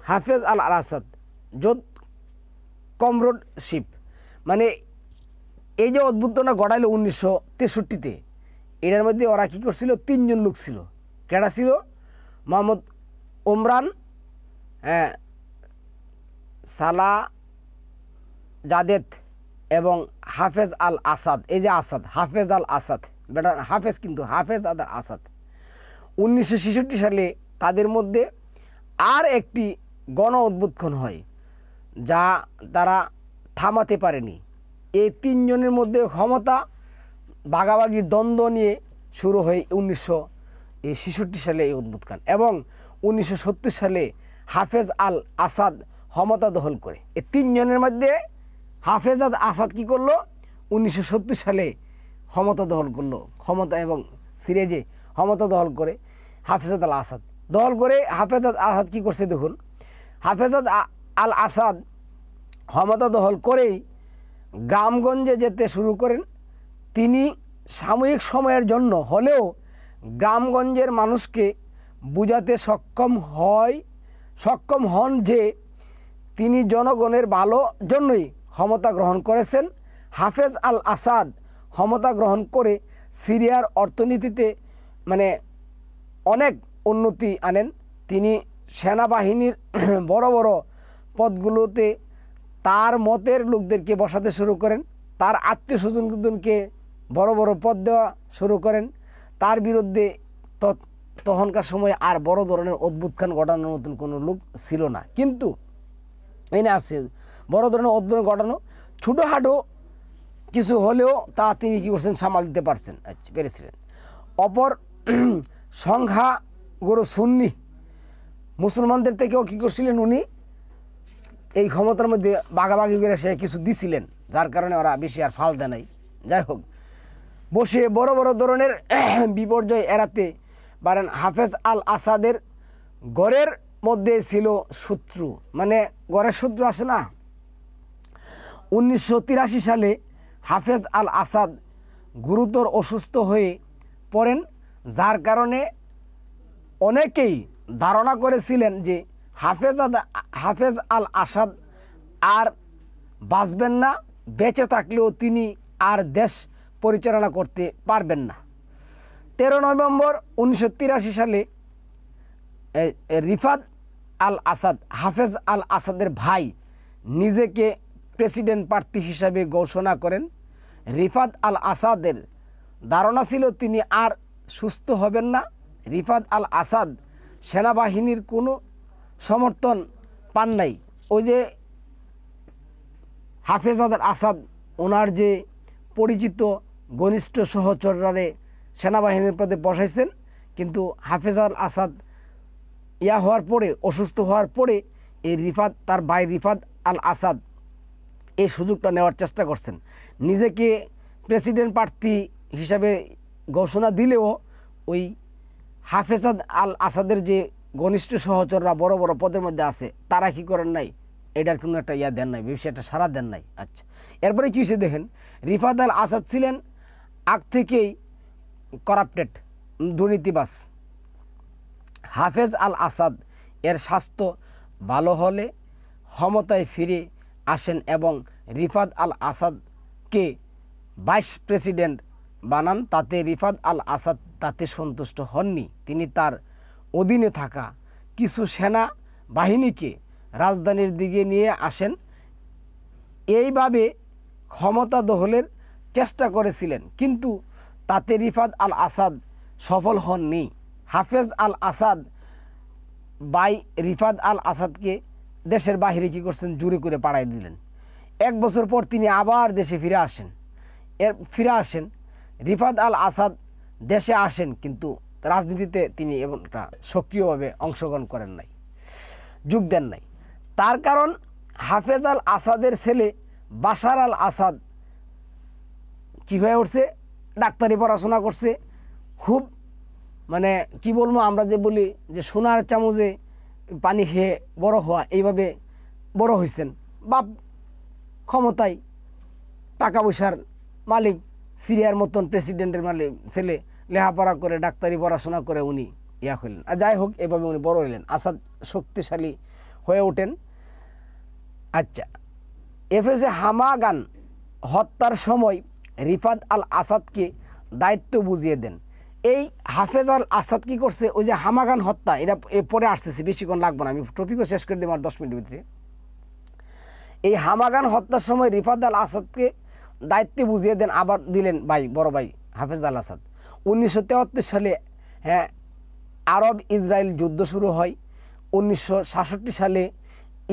হাফেজ আল আসাদ যোধ কমরেডশিপ, মানে এই যে অদ্ভুতটা ঘটাইল 1963-তে, এটার মধ্যে ওরা কী করছিল, 3জন লোক ছিল। কেডা ছিল? মোহাম্মদ ওমরান, সালাহ জাদেদ এবং হাফেজ আল আসাদ। এই যে আসাদ, হাফেজ আল আসাদ, বেটা হাফেজ কিন্তু হাফেজ আল আসাদ। 1966 সালে তাদের মধ্যে আর একটি গণ অভ্যুত্থান হয়, যা তারা থামাতে পারেনি। এই 3 জনের মধ্যে ক্ষমতা ভাগাভাগির দ্বন্দ্ব নিয়ে শুরু হয় 1966 সালে এই অভ্যুত্থান, এবং 1970 সালে হাফেজ আল আসাদ ক্ষমতা দখল করে। এই 3 জনের মধ্যে হাফেজ আল আসাদ কী করলো, 1970 সালে ক্ষমতা দখল করলো, ক্ষমতা এবং সিরিজে ক্ষমতা দখল করে হাফেজ আল আসাদ দখল করে। হাফেজ আল আসাদ কী করছে দেখুন, হাফেজ আল আসাদ ক্ষমতা দখল করেই গ্রামগঞ্জে যেতে শুরু করেন। তিনি সাময়িক সময়ের জন্য হলেও গ্রামগঞ্জের মানুষকে বুঝাতে সক্ষম হন যে তিনি জনগণের ভালোর জন্যই ক্ষমতা গ্রহণ করেছেন। হাফেজ আল আসাদ ক্ষমতা গ্রহণ করে সিরিয়ার অর্থনীতিতে মানে অনেক উন্নতি আনেন। তিনি সেনাবাহিনীর বড় বড় পদগুলোতে তার মতের লোকদেরকে বসাতে শুরু করেন, তার আত্মীয় স্বজনকে বড় বড় পদ দেওয়া শুরু করেন। তার বিরুদ্ধে তখনকার সময় আর বড় ধরনের অভ্যুত্থান ঘটানোর মতন কোনো লোক ছিল না, কিন্তু এনে আসছে বড় ধরনের অভ্যুত্থান ঘটানো। ছোটোখাটো কিছু হলেও তা তিনি কী করছেন, সামাল দিতে পেরেছিলেন। অপর সংখ্যাগুরু সুন্নি মুসলমানদের থেকেও কী করছিলেন, উনি এই ক্ষমতার মধ্যে বাগাবাগি করে সে কিছু দিছিলেন, যার কারণে ওরা বেশি আর ফাল দেয় নাই। যাই হোক, বসে বড় বড় ধরনের বিপর্যয় এড়াতে পারেন। হাফেজ আল আসাদের গড়ের মধ্যে ছিল শত্রু, মানে গড়ের শত্রু আসে না। 1983 সালে হাফেজ আল আসাদ গুরুতর অসুস্থ হয়ে পড়েন, যার কারণে অনেকেই ধারণা করেছিলেন যে হাফেজ আল আসাদ আর বাঁচবেন না, বেঁচে থাকলেও তিনি আর দেশ পরিচালনা করতে পারবেন না। 13 নভেম্বর 1983 সালে রিফাত আল আসাদ, হাফেজ আল আসাদের ভাই, নিজেকে প্রেসিডেন্ট প্রার্থী হিসাবে ঘোষণা করেন। রিফাত আল আসাদের ধারণা ছিল তিনি আর সুস্থ হবেন না। রিফাত আল আসাদ সেনাবাহিনীর কোনো সমর্থন পান নাই। ওই যে হাফেজ আল আসাদ ওনার যে পরিচিত ঘনিষ্ঠ সহচররারে সেনাবাহিনীর পদে বসাইছেন, কিন্তু হাফেজ আল আসাদ হওয়ার পরে, অসুস্থ হওয়ার পরে এই তার ভাই রিফাত আল আসাদ এই সুযোগটা নেওয়ার চেষ্টা করছেন। নিজেকে প্রেসিডেন্ট প্রার্থী হিসাবে ঘোষণা দিলেও ওই হাফেজ আল আসাদের যে ঘনিষ্ঠ সহচররা বড় বড় পদের মধ্যে আছে, তারা কি করেন নাই, এটার কোনো একটা দেন নাই, বিষয়টা সারা দেন নাই। আচ্ছা, এরপরে কী হয়েছে দেখেন, রিফাত আল আসাদ ছিলেন আগ থেকেই করাপ্টেড, দুর্নীতিবাজ। হাফেজ আল আসাদ এর স্বাস্থ্য ভালো হলে ক্ষমতায় ফিরে আসেন এবং রিফাত আল আসাদকে ভাইস প্রেসিডেন্ট বানান। তাতে রিফাত আল আসাদ তাতে সন্তুষ্ট হননি। তিনি তার অধীনে থাকা কিছু সেনা বাহিনীকে রাজধানীর দিকে নিয়ে আসেন। এইভাবে ক্ষমতা দখলের চেষ্টা করেছিলেন, কিন্তু তাতে রিফাত আল আসাদ সফল হননি। হাফেজ আল আসাদ ভাই রিফাত আল আসাদকে দেশের বাহিরে কী করছেন, জোরে করে পাঠাই দিলেন। 1 বছর পর তিনি আবার দেশে ফিরে আসেন। রিফাত আল আসাদ দেশে আসেন, কিন্তু রাজনীতিতে তিনি এমনটা সক্রিয়ভাবে অংশগ্রহণ করেন নাই, যোগ দেন নাই। তার কারণ হাফেজ আল আসাদের ছেলে বাশার আল আসাদ কী হয়ে উঠছে, ডাক্তারি পড়াশোনা করছে, খুব মানে কি বলবো, আমরা যে বলি যে সোনার চামচে পানি খেয়ে বড় হওয়া, এইভাবে বড় হয়েছেন। বাপ ক্ষমতায়, টাকা পয়সার মালিক, সিরিয়ার মতন প্রেসিডেন্টের মালিক ছেলে, লেখাপড়া করে ডাক্তারি পড়াশোনা করে উনি হইলেন। আর যাই হোক, এভাবে উনি বড় হইলেন। আসাদ শক্তিশালী হয়ে ওঠেন। আচ্ছা, এরপরে যে হামাগান হত্যার সময় রিফাত আল আসাদকে দায়িত্ব বুঝিয়ে দেন। এই হাফেজ আল আসাদ কী করছে, ওই যে হামাগান হত্যা, এটা পরে আসতেছি, বেশিক্ষণ লাগবে না, আমি টপিকও শেষ করে দেবো আর 10 মিনিটের ভিতরে। এই হামাগান হত্যার সময় রিফাত আল আসাদকে দায়িত্ব বুঝিয়ে দেন, আবার দিলেন বড় ভাই হাফেজ আল আসাদ। 1973 সালে আরব ইসরায়েল যুদ্ধ শুরু হয়। 1966 সালে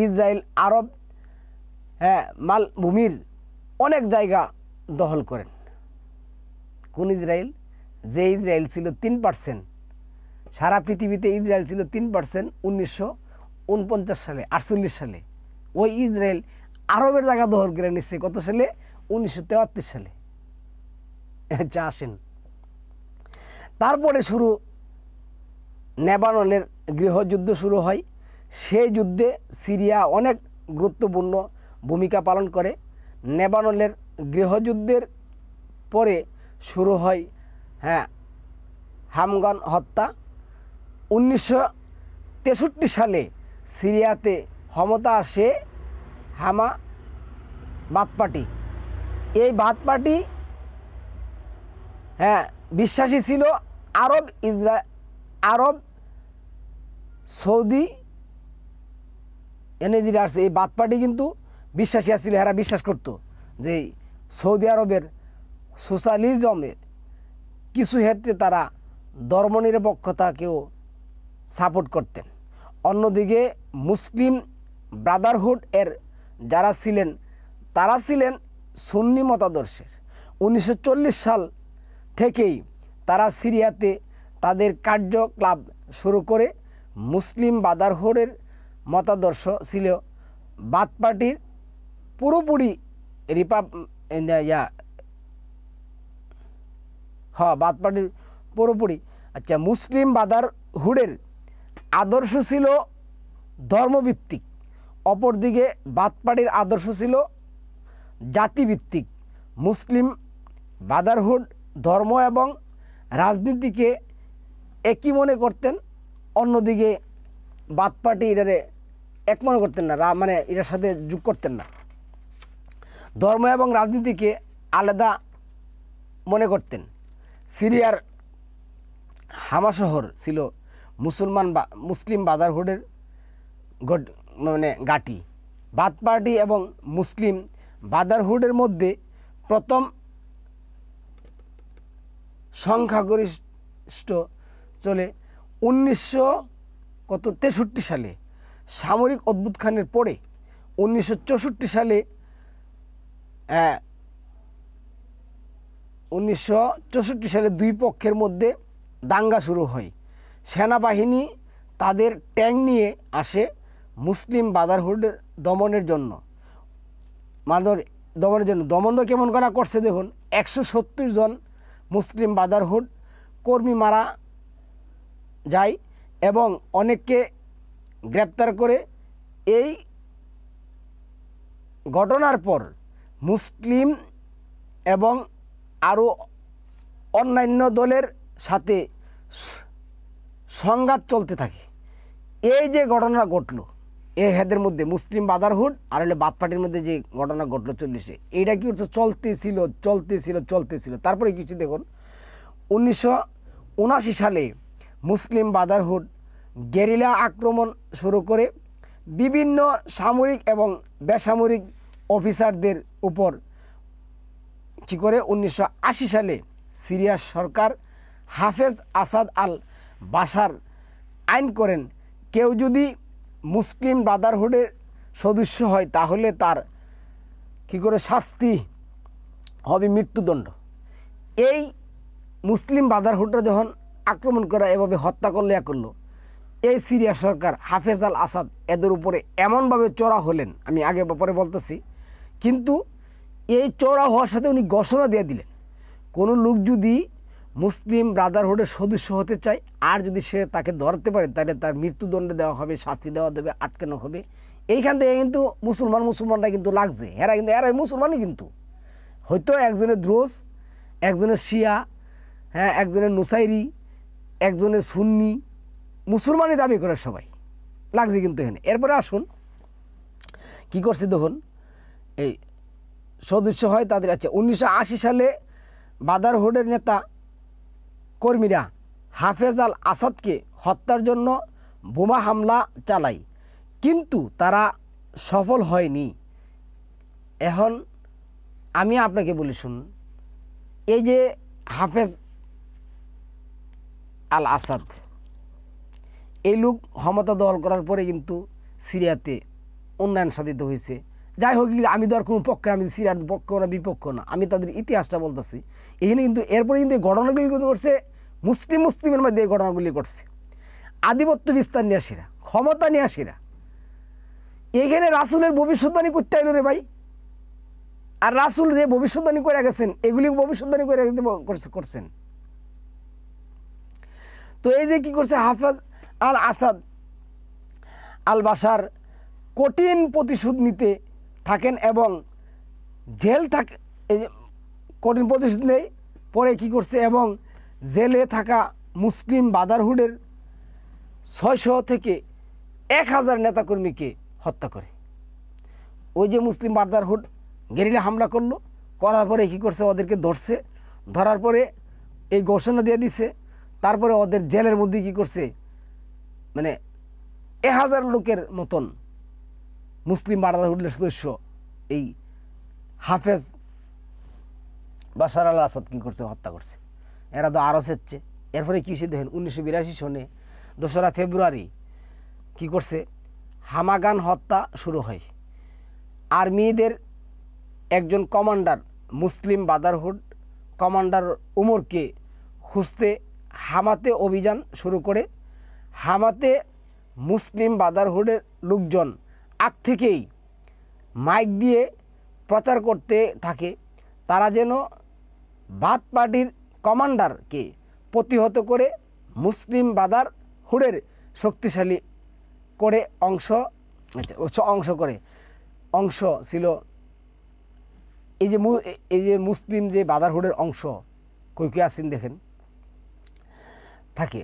ইসরায়েল আরব মালভূমির অনেক জায়গা দখল করেন। কোন ইসরায়েল? যে ইসরায়েল ছিল 3%, সারা পৃথিবীতে ইসরায়েল ছিল 3%। 1949 সালে 48 সালে ওই ইসরায়েল আরবের জায়গা দখল করে নিচ্ছে। কত সালে? 1973 সালে। আচ্ছা, আসেন তারপরে শুরু লেবাননের গৃহযুদ্ধ শুরু হয়। সেই যুদ্ধে সিরিয়া অনেক গুরুত্বপূর্ণ ভূমিকা পালন করে। লেবাননের গৃহযুদ্ধের পরে শুরু হয় হামগান হত্যা। 1963 সালে সিরিয়াতে ক্ষমতা আসে হামা বাথ পার্টি। এই বাথ পার্টি বিশ্বাসী ছিল আরব সৌদি এনে আসছে। এই বাথ পার্টি কিন্তু বিশ্বাসী আসছিল, এরা বিশ্বাস করত যে সৌদি আরবের সোশ্যালিজমের কিছু ক্ষেত্রে তারা ধর্মনিরপেক্ষতাকেও সাপোর্ট করতেন। অন্যদিকে মুসলিম ব্রাদারহুড এর যারা ছিলেন তারা ছিলেন সুন্নি মতাদর্শের। 1940 সাল থেকেই তারা সিরিয়াতে তাদের কার্যকলাপ শুরু করে। মুসলিম ব্রাদারহুডের মতাদর্শ ছিল বাথ পার্টির পুরোপুরি বাথ পার্টির পুরোপুরি। আচ্ছা, মুসলিম ব্রাদারহুডের আদর্শ ছিল ধর্মভিত্তিক, অপরদিকে বাথ পার্টির আদর্শ ছিল জাতিভিত্তিক। মুসলিম ব্রাদারহুড ধর্ম এবং রাজনীতিকে একই মনে করতেন, অন্যদিকে বাথ পার্টি এটারে এক মনে করতেন না, মানে এটার সাথে যোগ করতেন না, ধর্ম এবং রাজনীতিকে আলাদা মনে করতেন। সিরিয়ার হামা শহর ছিল মুসলিম ব্রাদারহুডের মানে ঘাঁটি। বাথ পার্টি এবং মুসলিম ব্রাদারহুডের মধ্যে প্রথম সংখ্যাগরিষ্ঠ চলে 1963 সালে সামরিক অভ্যুত্থানের পরে। 1964 সালে 1964 সালে দুই পক্ষের মধ্যে দাঙ্গা শুরু হয়। সেনাবাহিনী তাদের ট্যাঙ্ক নিয়ে আসে মুসলিম ব্রাদারহুডের দমনের জন্য। দমন কেমন করা করছে দেখুন, 170 জন মুসলিম ব্রাদারহুড কর্মী মারা যায় এবং অনেককে গ্রেপ্তার করে। এই ঘটনার পর মুসলিম এবং আরও অন্যান্য দলের সাথে সংঘাত চলতে থাকে। এই যে ঘটনা ঘটলো এদের মধ্যে, মুসলিম ব্রাদারহুড আর হলে বাথ পার্টির মধ্যে যে ঘটনা ঘটলো 40-এ, এইটা কি হচ্ছে চলতেছিল। তারপরে কিছু দেখুন, 1979 সালে মুসলিম ব্রাদারহুড গেরিলা আক্রমণ শুরু করে বিভিন্ন সামরিক এবং বেসামরিক অফিসারদের উপর। কী করে? 1980 সালে সিরিয়া সরকার হাফেজ আসাদ আল বাশার আইন করেন, কেউ যদি মুসলিম ব্রাদারহুডের সদস্য হয় তাহলে তার কী করে শাস্তি হবে মৃত্যুদণ্ড। এই মুসলিম ব্রাদারহুডরা যখন আক্রমণ করা এভাবে হত্যা করলো, এই সিরিয়া সরকার হাফেজ আল আসাদ এদের উপরে এমনভাবে চড়া হলেন, আমি আগে পরে বলতেছি, কিন্তু এই চড়া হওয়ার সাথে উনি ঘোষণা দিয়ে দিলেন, কোনো লোক যদি মুসলিম ব্রাদারহুডের সদস্য হতে চায় আর যদি সে তাকে ধরতে পারে তাহলে তার মৃত্যুদণ্ড দেওয়া হবে, শাস্তি দেওয়া দেবে, আটকানো হবে। এইখান থেকে কিন্তু মুসলমানরা কিন্তু লাগছে, এরাই মুসলমানই, কিন্তু হয়তো একজনের দ্রোজ, একজনের শিয়া, একজনের নুসাইরি, একজনের সুন্নি, মুসলমানই দাবি করে সবাই। লাগছে কিন্তু এখানে। এরপরে আসুন কি করছে দেখুন, এই সদস্য হয় তাদের। আচ্ছা, 1980 সালে ব্রাদারহুডের নেতা কর্মীরা হাফেজ আল আসাদকে হত্যার জন্য বোমা হামলা চালায়, কিন্তু তারা সফল হয়নি। এখন আমি আপনাকে বলি শুনুন, এই যে হাফেজ আল আসাদ এই লোক ক্ষমতা দখল করার পরে কিন্তু সিরিয়াতে উন্নয়ন সাধিত হয়েছে। যাই হোক, আমি তো আর কোনো পক্ষে, আমি সিরিয়ার পক্ষ না বিপক্ষ না, আমি তাদের ইতিহাসটা বলতেছি এখানে। কিন্তু এরপরে কিন্তু এই ঘটনাগুলি কিন্তু করছে মুসলিমের মধ্যে, এই ঘটনাগুলি করছে আধিপত্য বিস্তার নিয়ে আসিরা, ক্ষমতা নিয়ে আসিরা। এখানে রাসূলের ভবিষ্যৎবাণী করতে আইল রে ভাই। আর রাসূল যে ভবিষ্যৎবাণী করে গেছেন, এগুলি ভবিষ্যৎবাণী করে করছেন। তো এই যে কি করছে হাফেজ আল আসাদ আল বাশার কঠিন প্রতিশোধ নিতে থাকেন এবং জেল থাকে, এই যে কঠিন প্রতিশোধ নেই পরে কি করছে, এবং জেলে থাকা মুসলিম ব্রাদারহুডের 600 থেকে 1000 নেতাকর্মীকে হত্যা করে। ওই যে মুসলিম ব্রাদারহুড গেরিলা হামলা করলো, করার পরে কী করছে, ওদেরকে ধরছে, ধরার পরে এই ঘোষণা দিয়ে দিছে। তারপরে ওদের জেলের মধ্যে কী করছে, মানে 1000 লোকের মতন মুসলিম ব্রাদারহুডের সদস্য এই হাফেজ বাশার আল আসাদ কী করছে, হত্যা করছে। এরা তো আরও চেচ্ছে। এরপরে কী হয়েছে দেখেন, 1982 সনে 2রা ফেব্রুয়ারি কী করছে, হামাগান হত্যা শুরু হয়। আর্মিদের একজন কমান্ডার মুসলিম ব্রাদারহুড কমান্ডার উমরকে খুঁজতে হামাতে অভিযান শুরু করে। হামাতে মুসলিম ব্রাদারহুডের লোকজন আগ থেকেই মাইক দিয়ে প্রচার করতে থাকে তারা যেন বাথ পার্টির কমান্ডারকে প্রতিহত করে মুসলিম ব্রাদারহুডের শক্তিশালী করে অংশ ছিল। এই যে মুসলিম যে ব্রাদারহুডের অংশ কই কই আছেন দেখেন থাকে,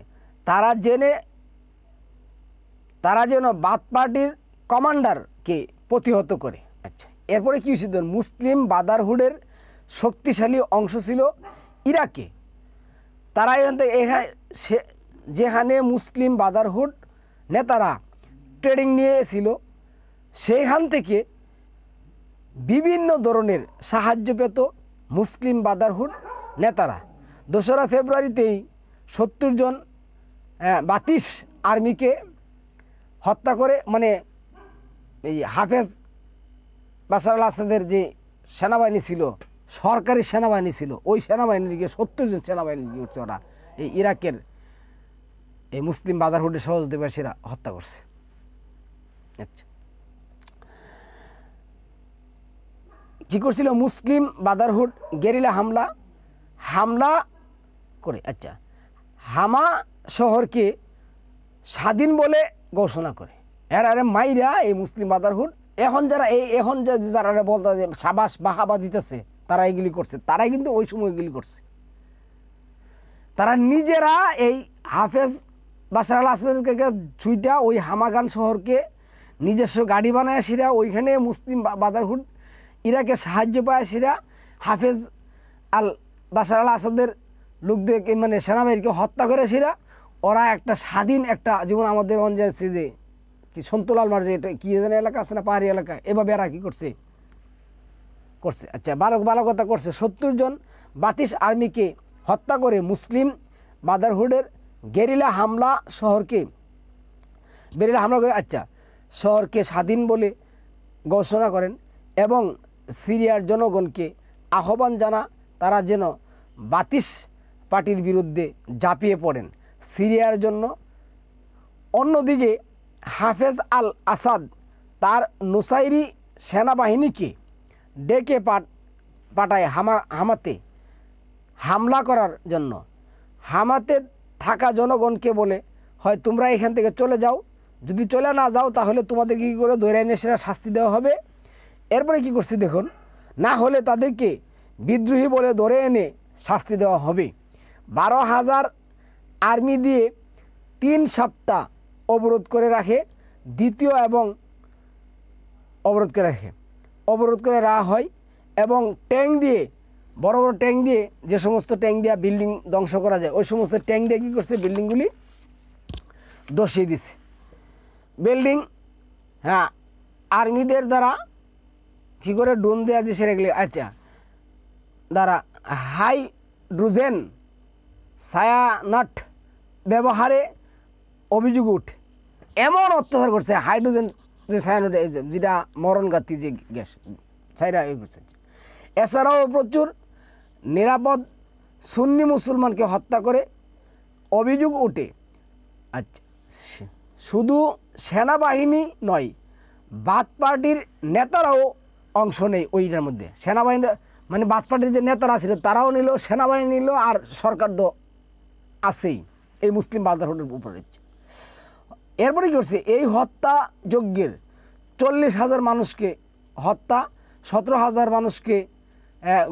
তারা যেন বাথ পার্টির কমান্ডারকে প্রতিহত করে। আচ্ছা, এরপরে কী হয়েছিল, মুসলিম ব্রাদারহুডের শক্তিশালী অংশ ছিল ইরাকে। তারা যেখানে মুসলিম ব্রাদারহুড নেতারা ট্রেনিং নিয়েছিল, সেইখান থেকে বিভিন্ন ধরনের সাহায্য পেত মুসলিম ব্রাদারহুড নেতারা। 2রা ফেব্রুয়ারিতেই 70 জন বাতিশ আর্মিকে হত্যা করে, মানে এই হাফেজ বাশার আল আসাদের যে সেনাবাহিনী ছিল, সরকারি সেনাবাহিনী ছিল, ওই সেনাবাহিনীকে 70 জন সেনাবাহিনী করছে ওরা এই ইরাকের এই মুসলিম ব্রাদারহুডের সহযোগীরা হত্যা করছে। আচ্ছা, কী করছিল, মুসলিম ব্রাদারহুড গেরিলা হামলা করে। আচ্ছা, হামা শহরকে স্বাধীন বলে ঘোষণা করে। আরে মাইরা এই মুসলিম ব্রাদারহুড এখন যারা বলতে সাবাস বাহাবা দিতেছে, তারা এগুলি করছে, তারাই কিন্তু ওই সময় এগুলি করছে। তারা নিজেরা এই হাফেজ বাশার আল আসাদকে ছুইটা ওই হামাগান শহরকে নিজস্ব গাড়ি বানায় আসিরা, ওইখানে মুসলিম ব্রাদারহুড ইরাকে সাহায্য পায় আসিরা হাফেজ আল বাশার আল আসাদের লোকদেরকে, মানে সেনাবাহিনীকে হত্যা করে আসিরা। ওরা একটা স্বাধীন একটা যেমন আমাদের অঞ্চলে যে কি সন্তলাল মার যে এটা কী যেন এলাকা আছে না, পাহাড়ি এলাকা, এভাবে এরা কী করছে। আচ্ছা, ভালো কথা করছে। 70 জন বাতিশ আর্মিকে হত্যা করে মুসলিম ব্রাদারহুডের গেরিলা হামলা করে। আচ্ছা, শহরকে স্বাধীন বলে ঘোষণা করেন এবং সিরিয়ার জনগণকে আহ্বান জানা তারা যেন বাতিশ পার্টির বিরুদ্ধে ঝাঁপিয়ে পড়েন সিরিয়ার জন্য। অন্যদিকে হাফেজ আল আসাদ তার নুসাইরি সেনাবাহিনীকে ডেকে পাঠায় হামাতে হামলা করার জন্য। হামাতে থাকা জনগণকে বলে, হয় তোমরা এখান থেকে চলে যাও, যদি চলে না যাও তাহলে তোমাদের কী করে ধরে এনে সেরা শাস্তি দেওয়া হবে। এরপরে কি করছে দেখুন, না হলে তাদেরকে বিদ্রোহী বলে ধরে এনে শাস্তি দেওয়া হবে। 12,000 আর্মি দিয়ে 3 সপ্তাহ অবরোধ করে রাখে, দ্বিতীয় এবং অবরোধ করে রাখে, অবরোধ করে রাখা হয় এবং ট্যাঙ্ক দিয়ে, বড় বড় ট্যাঙ্ক দিয়ে, যে সমস্ত ট্যাঙ্ক দিয়ে বিল্ডিং ধ্বংস করা যায় ওই সমস্ত ট্যাঙ্ক দিয়ে কী করছে, বিল্ডিংগুলি ধসিয়ে দিছে। বিল্ডিং, হ্যাঁ, আর্মিদের দ্বারা কী করে ড্রোন দেওয়া যে সেগুলি, আচ্ছা, দ্বারা হাইড্রোজেন সায়ানাট ব্যবহারে অভিযোগ উঠে, এমন অত্যাচার করছে। হাইড্রোজেন যে সায়ানাট, যেটা মরণঘাতী যে গ্যাস, ছাইরা করছে। এছাড়াও প্রচুর নিরাপদ সুন্নি মুসলমানকে হত্যা করে অভিযোগ ওঠে। আচ্ছা, শুধু সেনাবাহিনী নয়, বাথ পার্টির নেতারাও অংশ নেই ওইটার মধ্যে। সেনাবাহিনী মানে বাথ পার্টির যে নেতারা ছিল তারাও নিল, সেনাবাহিনী নিল, আর সরকার তো আছেই এই মুসলিম ব্রাদারহুডের উপরে। এরপরে কী করছে, এই হত্যাযজ্ঞের 40,000 মানুষকে হত্যা, 17,000 মানুষকে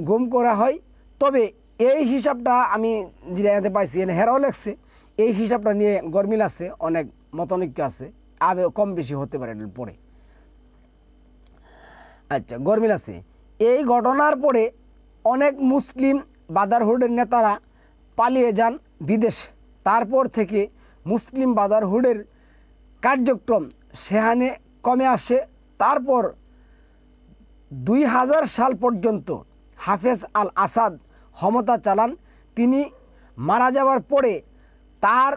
গুম করা হয়। তবে এই হিসাবটা আমি যেটা পাইছি, হেরাও লেখছে, এই হিসাবটা নিয়ে গরমিল আছে, অনেক মতানৈক্য আছে, আবে কম বেশি হতে পারে পরে। আচ্ছা, গরমিল আছে। এই ঘটনার পরে অনেক মুসলিম ব্রাদারহুডের নেতারা পালিয়ে যান বিদেশ। তারপর থেকে মুসলিম ব্রাদারহুডের কার্যক্রম সেখানে কমে আসে। তারপর 2000 সাল পর্যন্ত হাফেজ আল আসাদ ক্ষমতা চালান। তিনি মারা যাওয়ার পরে তার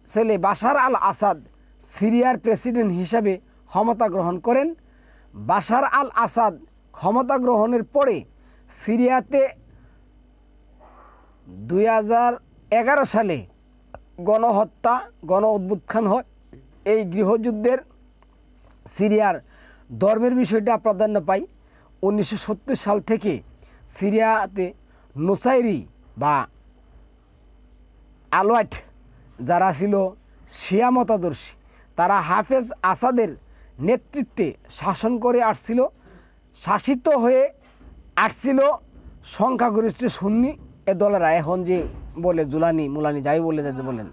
ছেলে বাশার আল আসাদ সিরিয়ার প্রেসিডেন্ট হিসাবে ক্ষমতা গ্রহণ করেন। বাশার আল আসাদ ক্ষমতা গ্রহণের পরে সিরিয়াতে 2011 সালে গণহত্যা, গণ অভ্যুত্থান হয়। এই গৃহযুদ্ধের সিরিয়ার ধর্মের বিষয়টা প্রাধান্য পায়। 1970 সাল থেকে সিরিয়াতে নুসাইরি বা আলওয়াইট যারা ছিল শিয়া মতাদর্শী, তারা হাফেজ আসাদের নেতৃত্বে শাসন করে আসছিল, শাসিত হয়ে আসছিল সংখ্যাগরিষ্ঠ সুন্নি এ দলেরা। এখন যে বলে জুলানি মুলানি যাই বলে যে বলেন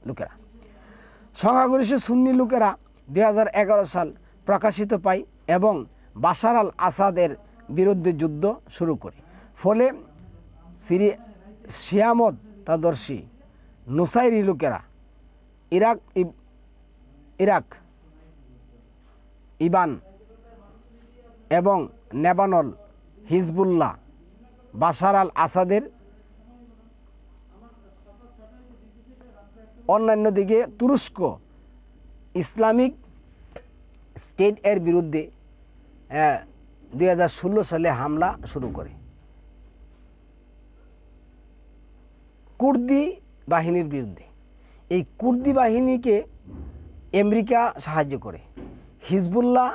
লোকেরা, সংখ্যাগরিষ্ঠ সুন্নি লোকেরা 2011 সাল প্রকাশিত পায় এবং বাশার আল আসাদের বিরুদ্ধে যুদ্ধ শুরু করে। ফলে শিয়ামতাদর্শী নুসাইরি লোকেরা ইরাক, ইরান এবং লেবানন, হিজবুল্লাহ বাশার আল আসাদের, অন্যান্য দিকে তুরস্ক ইসলামিক স্টেট এর বিরুদ্ধে 2016 সালে হামলা শুরু করে। কুর্দি বাহিনীর বিরুদ্ধে, এই কুর্দি বাহিনীকে আমেরিকা সাহায্য করে। হিজবুল্লাহ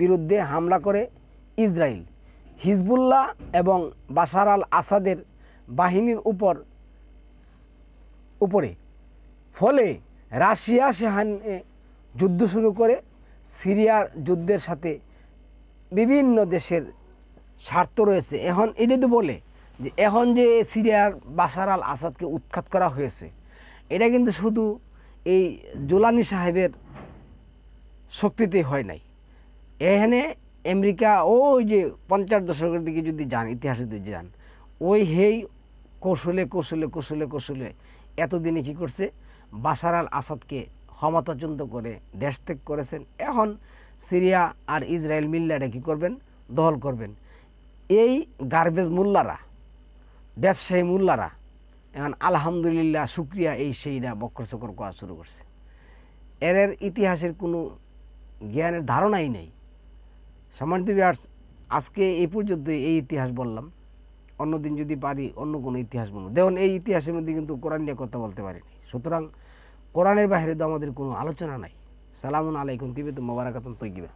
বিরুদ্ধে হামলা করে ইসরায়েল। হিজবুল্লাহ এবং বাশার আল আসাদের বাহিনীর উপরে ফলে রাশিয়া সেখানে যুদ্ধ শুরু করে। সিরিয়ার যুদ্ধের সাথে বিভিন্ন দেশের স্বার্থ রয়েছে। এখন এটা তো বলে যে এখন যে সিরিয়ার বাশার আল আসাদকে উৎখাত করা হয়েছে, এটা কিন্তু শুধু এই জোলানি সাহেবের শক্তিতে হয় নাই। এখানে আমেরিকা ওই যে 50 দশকের দিকে যদি যান, ইতিহাসে যদি যান, ওই হেই কৌশলে কৌশলে কৌশলে কৌশলে এতদিনে কী করছে, বাশার আল আসাদকে ক্ষমতাচ্যুত করে দেশ ত্যাগ করেছেন। এখন সিরিয়া আর ইসরায়েল মিল্লা এটা কী করবেন, দখল করবেন। এই গার্বেজ মোল্লারা, ব্যবসায়ী মোল্লারা এখন আলহামদুলিল্লাহ শুক্রিয়া এই সেইটা বক্রচক্র করা শুরু করছে। এর ইতিহাসের কোনো জ্ঞানের ধারণাই নেই। সম্মানিত ভিউয়ার্স, আজকে এই পর্যন্ত এই ইতিহাস বললাম। অন্যদিন যদি পারি অন্য কোনো ইতিহাস বলবো। দেখুন, এই ইতিহাসের মধ্যে কিন্তু কোরআন নিয়ে কথা বলতে পারিনি। সুতরাং কোরআনের বাইরে তো আমাদের কোনো আলোচনা নাই। সালামুন আলাইকুম তিবিতুম মুবারাকাতুন তৈয়িবা।